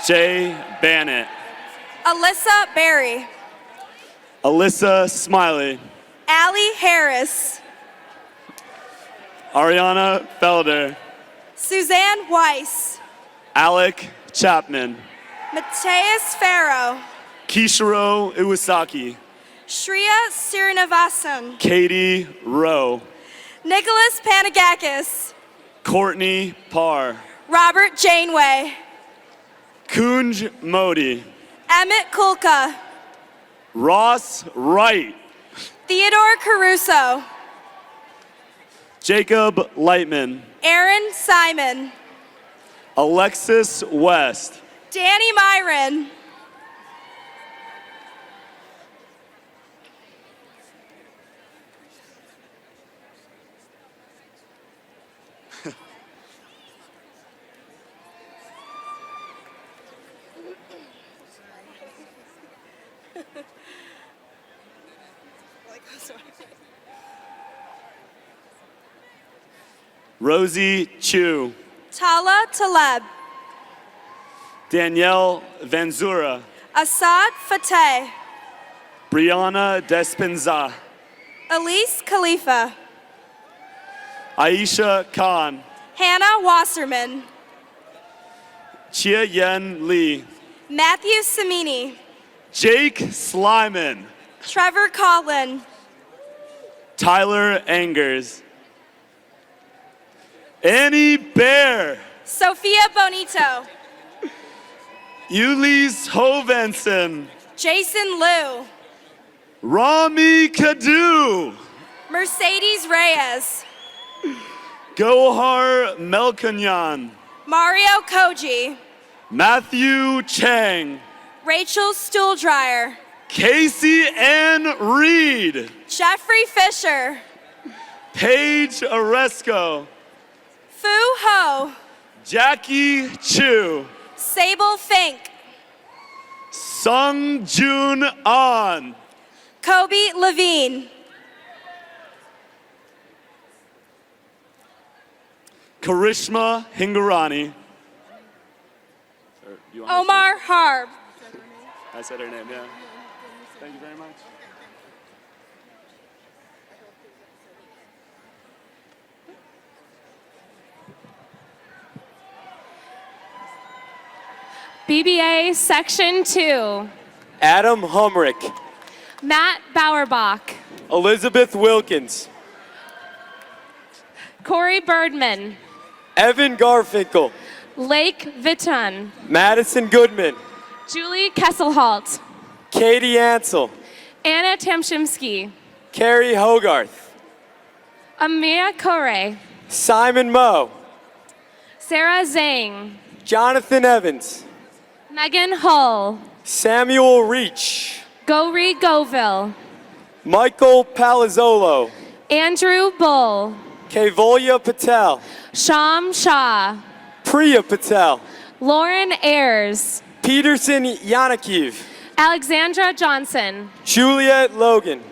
Jay Bannett. Alyssa Berry, Alyssa Smiley. Allie Harris, Ariana Felder. Suzanne Weiss, Alec Chapman. Mateus Farrow, Kishiro Iwasaki. Shreya Srinivasan, Katie Rowe. Nicholas Panagakis, Courtney Parr. Robert Janeway, Kunj Modi. Emmett Kulka, Ross Wright. Theodore Caruso, Jacob Lightman. Aaron Simon, Alexis West. Danny Myron, Rosie Chu. Tala Taleb, Danielle Vanzura. Assad Fateh, Brianna Despenza. Elise Khalifa, Aisha Khan. Hannah Wasserman, Chia Yen Lee. Matthew Samini, Jake Slyman. Trevor Collin, Tyler Angers. Annie Bear. Sophia Bonito, Ulysse Hovenson. Jason Liu, Rami Kadu. Mercedes Reyes, Gohar Melkanyan. Mario Koji, Matthew Chang. Rachel Stuhldreyer, Casey Ann Reed. Jeffrey Fisher, Paige Oresco. Fu Ho, Jackie Chu. Sable Fink, Sung Jun An. Kobe Levine, Karishma Hingorani. Omar Harb, I said her name, yeah. Thank you very much. BBA Section 2. Adam Humrick. Matt Bowerbach. Elizabeth Wilkins. Corey Birdman. Evan Garfinkel. Lake Vitton. Madison Goodman. Julie Kesselhalt. Katie Ansel. Anna Tamshimsky. Carrie Hogarth. Amia Kore. Simon Moe. Sarah Zhang. Jonathan Evans. Megan Hull. Samuel Reach. Gowri Goville. Michael Palazzolo. Andrew Bull. Kevolya Patel. Sham Shah. Priya Patel. Lauren Ayers. Peterson Yanakiv. Alexandra Johnson. Juliet Logan.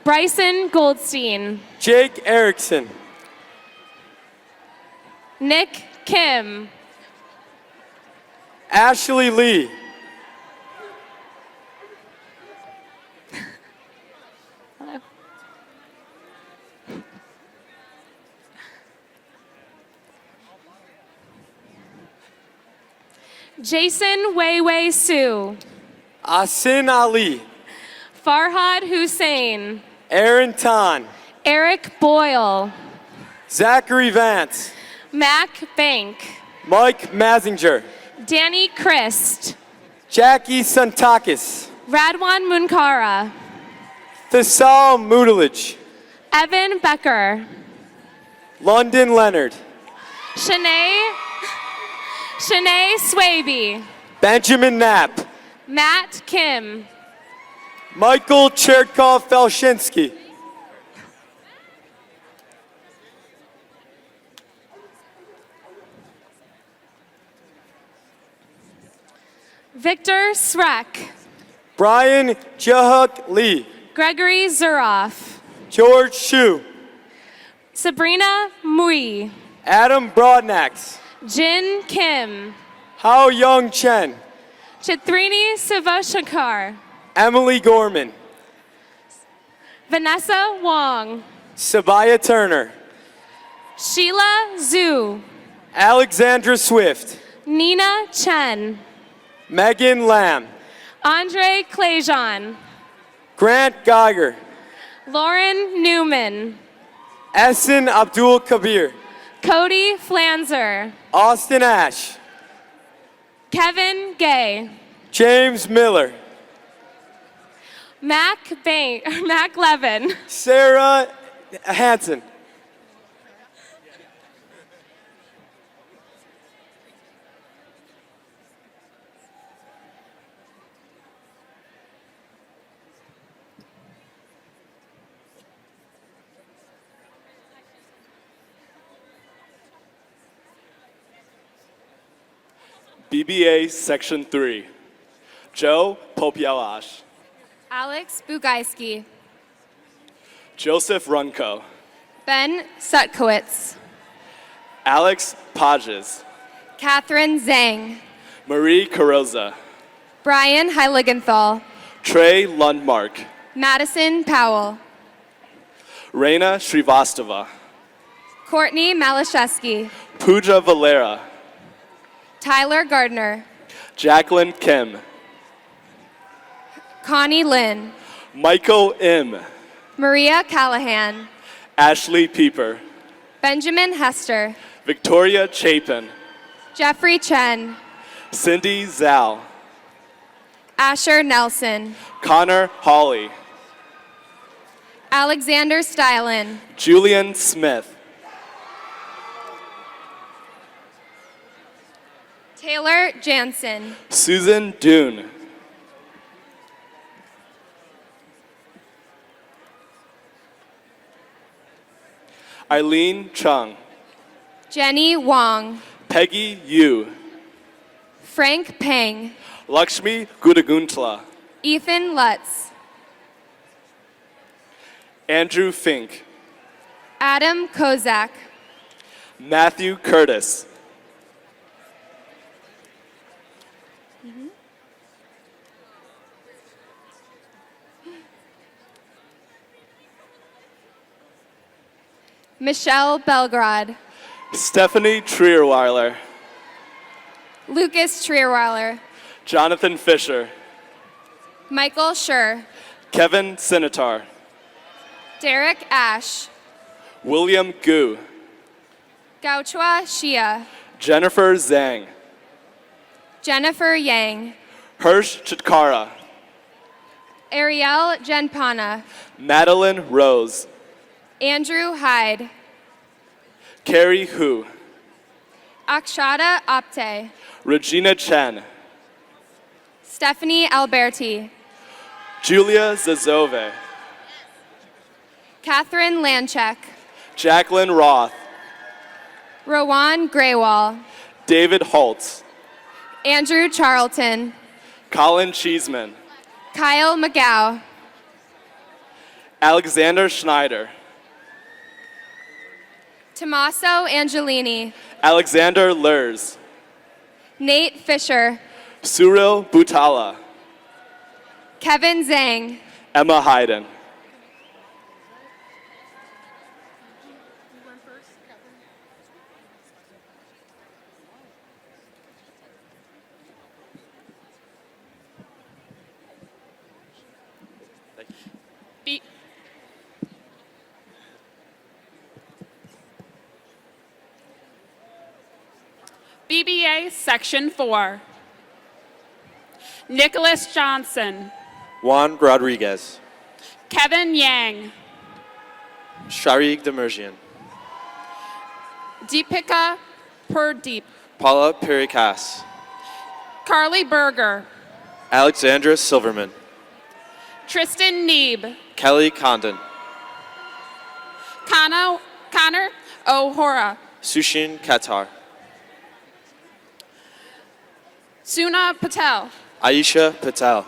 Bryson Goldstein. Jake Erickson. Nick Kim. Ashley Lee. Jason Weiwei Su. Asin Ali. Farhad Hussein. Aaron Tan. Eric Boyle. Zachary Vance. Mac Bank. Mike Mazinger. Danny Christ. Jackie Santakis. Radwan Munkara. Thisal Mudalich. Evan Becker. London Leonard. Shanae Swaby. Benjamin Knapp. Matt Kim. Michael Chertkov Felshinsky. Victor Srek. Brian Jahuk Lee. Gregory Zuroff. George Shu. Sabrina Mui. Adam Broadnax. Jin Kim. Hao Young Chen. Chitrini Sivashankar. Emily Gorman. Vanessa Wong. Sabaya Turner. Sheila Zhu. Alexandra Swift. Nina Chen. Megan Lamb. Andre Clejon. Grant Geiger. Lauren Newman. Essen Abdul Kabir. Cody Flanzer. Austin Ash. Kevin Gay. James Miller. Mac Levin. Sarah Hansen. BBA Section 3. Joe Popielash. Alex Bugaiski. Joseph Runko. Ben Sutkowitz. Alex Pages. Catherine Zhang. Marie Carroza. Brian Heiligenthal. Trey Lundmark. Madison Powell. Reina Srivastava. Courtney Malashevsky. Pooja Valera. Tyler Gardner. Jacqueline Kim. Connie Lynn. Michael M. Maria Callahan. Ashley Pieper. Benjamin Hester. Victoria Chapin. Jeffrey Chen. Cindy Zhao. Asher Nelson. Connor Hawley. Alexander Stylin. Julian Smith. Taylor Jansen. Susan Dune. Eileen Chung. Jenny Wong. Peggy Yu. Frank Peng. Lakshmi Gudaguntla. Ethan Lutz. Andrew Fink. Adam Kozak. Matthew Curtis. Michelle Belgrad, Stephanie Trierweiler, Lucas Trierweiler, Jonathan Fisher, Michael Schur, Kevin Sinitar, Derek Ash, William Gu, Gauchua Shia, Jennifer Zhang, Jennifer Yang, Hirsch Chitkara, Ariel Genpana, Madeline Rose, Andrew Hyde, Carrie Hu, Akshata Apte, Regina Chen, Stephanie Alberti, Julia Zazove, Catherine Lanchek, Jacqueline Roth, Rowan Graywall, David Holtz, Andrew Charlton, Colin Cheeseman, Kyle McGow, Alexander Schneider, Tommaso Angelini, Alexander Lurs, Nate Fisher, Cyril Butala, Kevin Zhang, Emma Hayden. B- BBA Section 4. Nicholas Johnson, Juan Rodriguez. Kevin Yang, Sharik Demerjian. Deepika Purdeep, Paula Perikas. Carly Berger, Alexandra Silverman. Tristan Neeb, Kelly Condon. Connor O'Hora, Sushin Qatar. Suna Patel, Aisha Patel.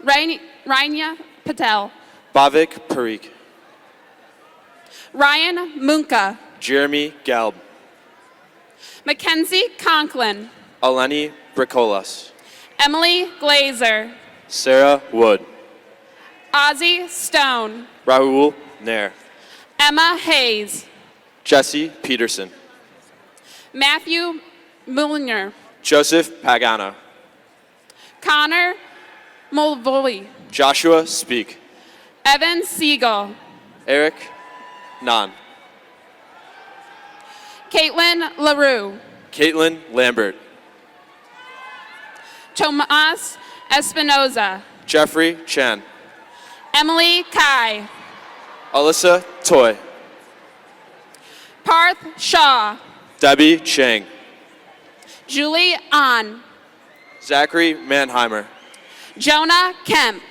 Rainya Patel, Bhavik Parikh. Ryan Munka, Jeremy Galb. Mackenzie Conklin, Eleni Bricolas. Emily Glazer, Sarah Wood. Ozzy Stone, Rahul Nair. Emma Hayes, Jesse Peterson. Matthew Mulliner, Joseph Pagano. Connor Mulvoy, Joshua Speak. Evan Siegel, Eric Nan. Caitlin LaRue, Caitlin Lambert. Tomas Espinoza, Jeffrey Chan. Emily Kai, Alyssa Toy. Parth Shaw, Debbie Chang. Julie An, Zachary Manheimer. Jonah Kemp,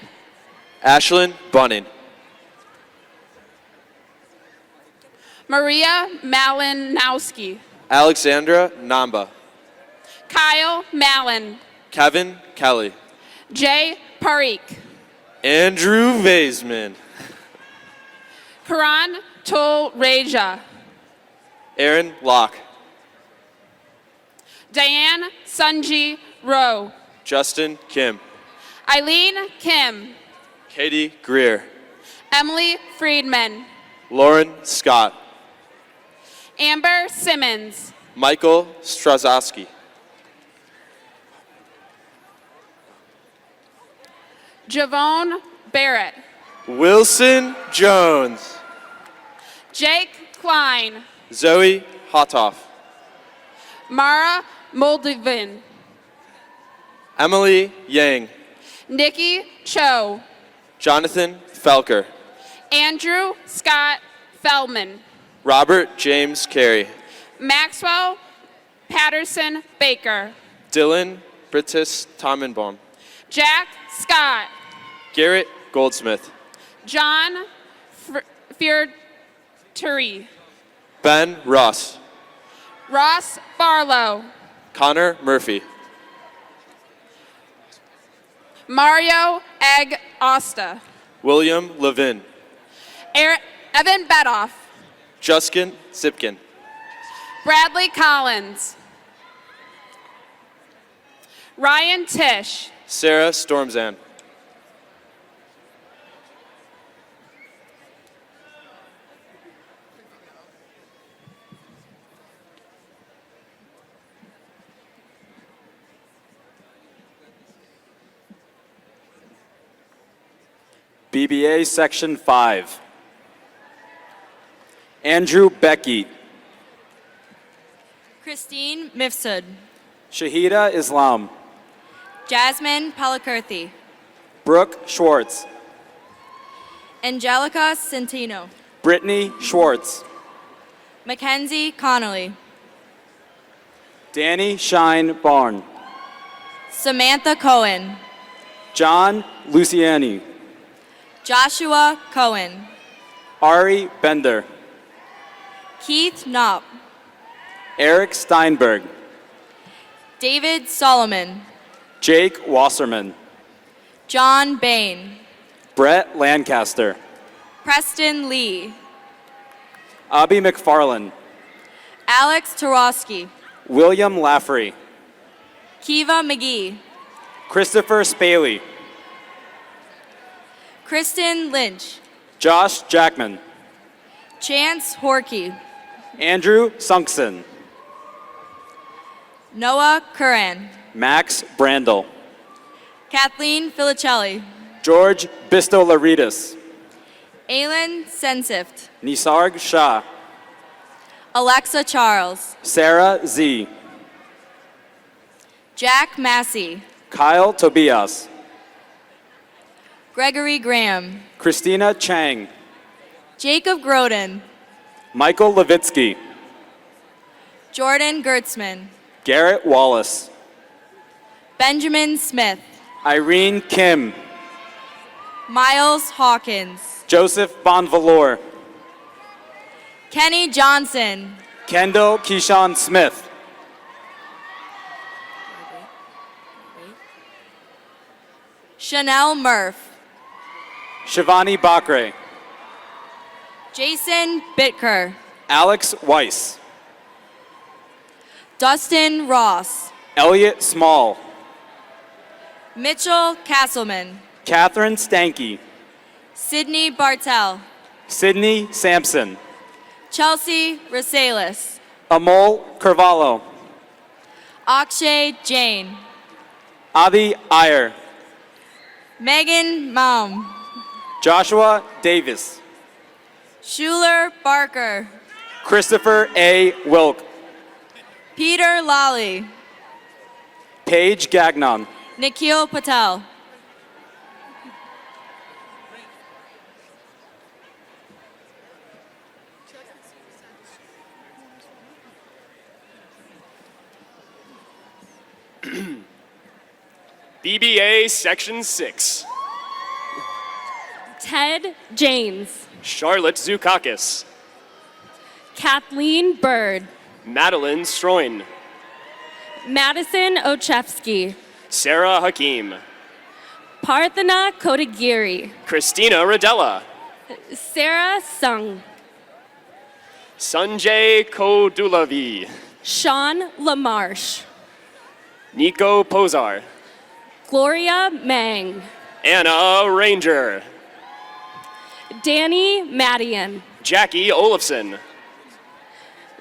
Ashlyn Bunning. Maria Malinowski, Alexandra Namba. Kyle Mallon, Kevin Kelly. Jay Parikh, Andrew Vaisman. Karan Tulreja, Aaron Locke. Diane Sunji Rowe, Justin Kim. Eileen Kim, Katie Greer. Emily Friedman, Lauren Scott. Amber Simmons, Michael Strazowski. Javon Barrett, Wilson Jones. Jake Klein, Zoe Hotoff. Mara Moldavin, Emily Yang. Nikki Cho, Jonathan Felker. Andrew Scott Feldman, Robert James Carey. Maxwell Patterson Baker, Dylan Britis Tamenbaum. Jack Scott, Garrett Goldsmith. John Fierturi, Ben Ross. Ross Barlow, Connor Murphy. Mario Egg Osta, William Levin. Evan Betoff, Justin Zipkin. Bradley Collins, Ryan Tish, Sarah Stormzan. BBA Section 5. Andrew Becky. Christine Mifsud. Shahida Islam. Jasmine Palakurthi. Brooke Schwartz. Angelica Centino. Brittany Schwartz. Mackenzie Connolly. Danny Shine Barn. Samantha Cohen. John Luciani. Joshua Cohen. Ari Bender. Keith Knopp. Eric Steinberg. David Solomon. Jake Wasserman. John Bain. Brett Lancaster. Preston Lee. Abby McFarland. Alex Tarosky. William Laffrey. Kiva McGee. Christopher Spaley. Kristen Lynch. Josh Jackman. Chance Horkey. Andrew Sunkson. Noah Curran. Max Brandel. Kathleen Filicelli. George Bistolaritis. Aylin Sensift. Nisarg Shah. Alexa Charles. Sarah Z. Jack Massey. Kyle Tobias. Gregory Graham. Christina Chang. Jacob Groden. Michael Levitsky. Jordan Gertzman. Garrett Wallace. Benjamin Smith. Irene Kim. Miles Hawkins. Joseph Bonvalor. Kenny Johnson. Kendall Keyshawn Smith. Chanel Murph. Shivani Bakre. Jason Bitker. Alex Weiss. Dustin Ross. Elliot Small. Mitchell Castleman. Catherine Stanky. Sydney Bartell. Sydney Sampson. Chelsea Rosales. Amol Carvalho. Akshay Jain. Avi Iyer. Megan Maum. Joshua Davis. Schuler Barker. Christopher A. Wilk. Peter Lally. Paige Gagnon. Nikhil Patel. BBA Section 6. Ted James. Charlotte Zukakis. Kathleen Bird. Madeline Stroin. Madison Ochevsky. Sarah Hakim. Parthana Kotagiri. Christina Rodella. Sarah Sung. Sanjay Kodulavi. Sean LaMarche. Nico Pozar. Gloria Mang. Anna Ranger. Danny Madian. Jackie Olafson.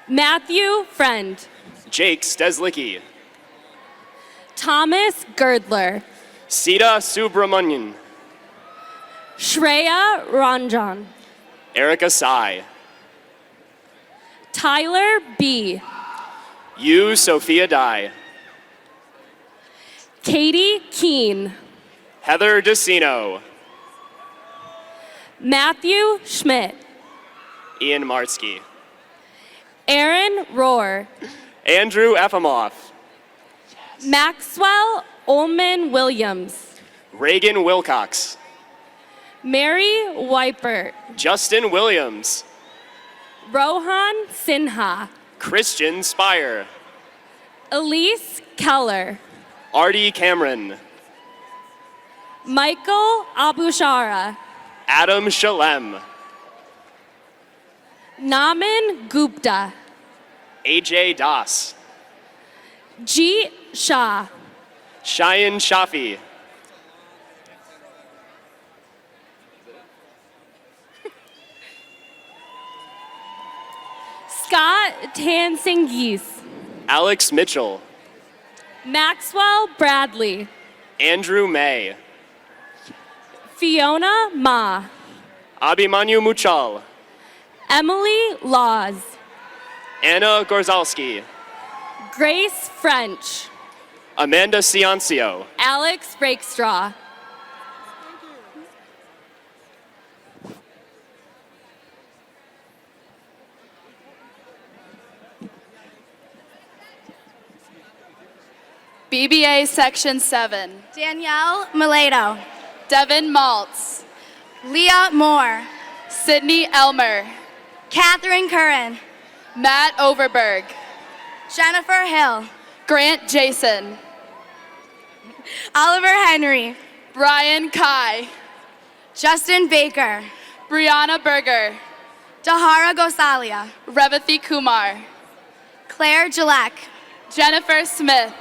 Matthew Friend. Jake Steslicki. Thomas Girdler. Sita Subramanian. Shreya Ranjan. Erica Sai. Tyler B. You, Sophia Dye. Katie Keene. Heather Decino. Matthew Schmidt. Ian Martsky. Aaron Rohr. Andrew Efimoff. Maxwell Ullman Williams. Reagan Wilcox. Mary Weipert. Justin Williams. Rohan Sinha. Christian Spire. Elise Keller. Artie Cameron. Michael Abushara. Adam Shalem. Naman Gupta. AJ Das. G. Shah. Cheyenne Shafi. Scott Tansingis. Alex Mitchell. Maxwell Bradley. Andrew May. Fiona Ma. Abimanyu Muchal. Emily Laws. Anna Gorzalski. Grace French. Amanda Ciancio. Alex Rakestraw. BBA Section 7. Danielle Mileto. Devin Maltz. Leah Moore. Sydney Elmer. Catherine Curran. Matt Overberg. Jennifer Hill. Grant Jason. Oliver Henry. Brian Kai. Justin Baker. Brianna Berger. Dahara Gosalia. Revathi Kumar. Claire Gillek. Jennifer Smith.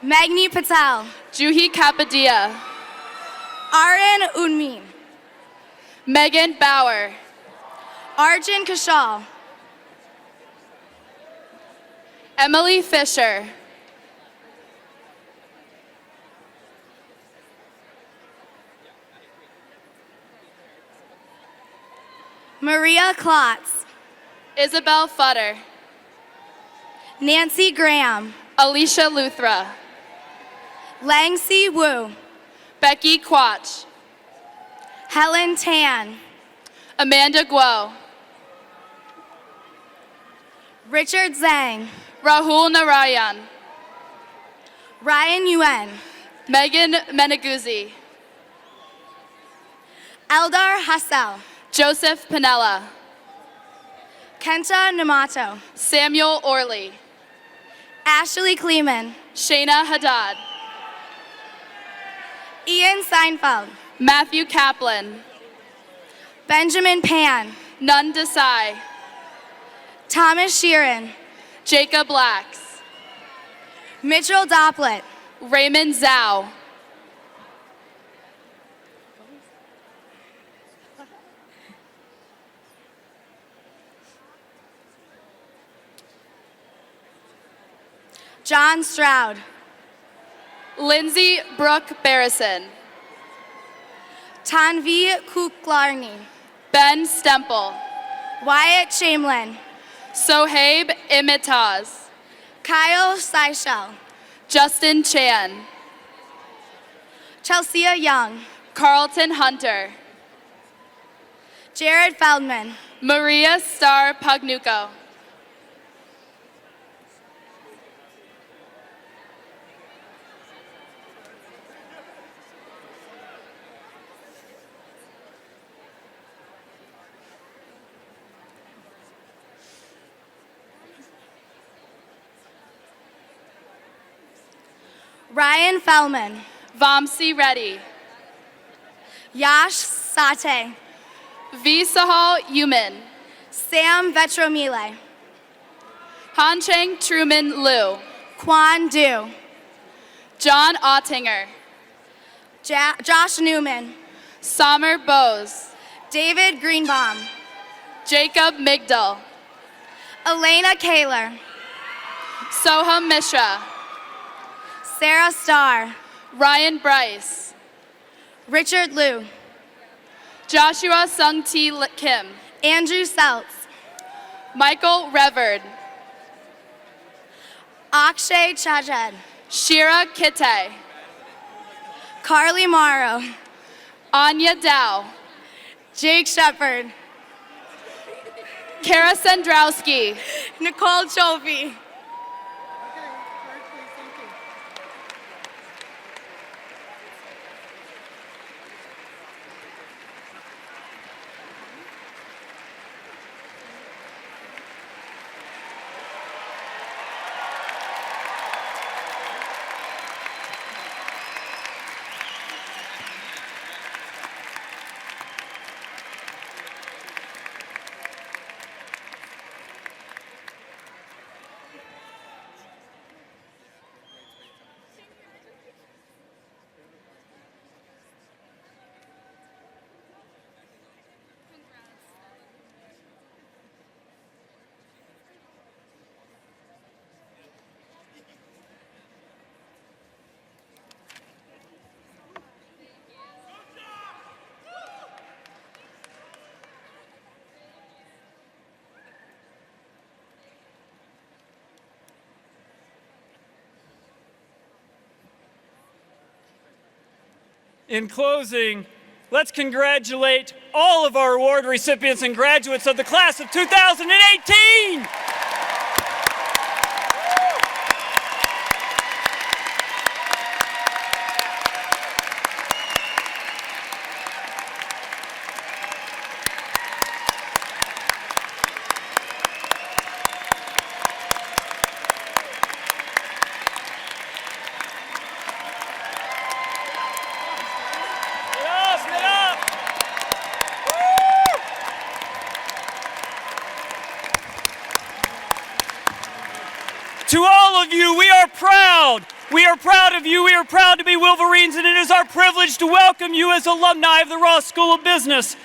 Magni Patel. Juhi Kapadia. Arin Unmin. Megan Bauer. Arjun Kashal. Emily Fisher. Maria Klotz. Isabel Futter. Nancy Graham. Alicia Luthra. Langsi Wu. Becky Quach. Helen Tan. Amanda Guo. Richard Zhang. Rahul Narayan. Ryan Yuen. Megan Meneguzzi. Eldar Hassel. Joseph Pinella. Kenta Namato. Samuel Orley. Ashley Kleeman. Shayna Haddad. Ian Seinfeld. Matthew Kaplan. Benjamin Pan. Nun Desai. Thomas Sheeran. Jacob Blacks. Mitchell Dopplet. Raymond Zhao. John Stroud. Lindsay Brooke Barrison. Tanvi Kuklarni. Ben Stemple. Wyatt Chamlin. Sohaib Imitaz. Kyle Seychelle. Justin Chan. Chelsea Young. Carlton Hunter. Jared Feldman. Maria Star Pagnuco. Ryan Fellman. Vamsi Reddy. Yash Sate. Visahal Yuman. Sam Vetromile. Hancheng Truman Liu. Quan Du. John Ottinger. Josh Newman. Summer Bose. David Greenbaum. Jacob Migdal. Elena Kaler. Soham Mishra. Sarah Starr. Ryan Bryce. Richard Liu. Joshua Sung T. Kim. Andrew Seltz. Michael Reverd. Akshay Chajed. Shira Kitte. Carly Morrow. Anya Dow. Jake Shepard. Kara Sandrowski. Nicole Chovy. In closing, let's congratulate all of our award recipients and graduates of the class of 2018. To all of you, we are proud. We are proud of you. We are proud to be Wolverines, and it is our privilege to welcome you as alumni of the Ross School of Business.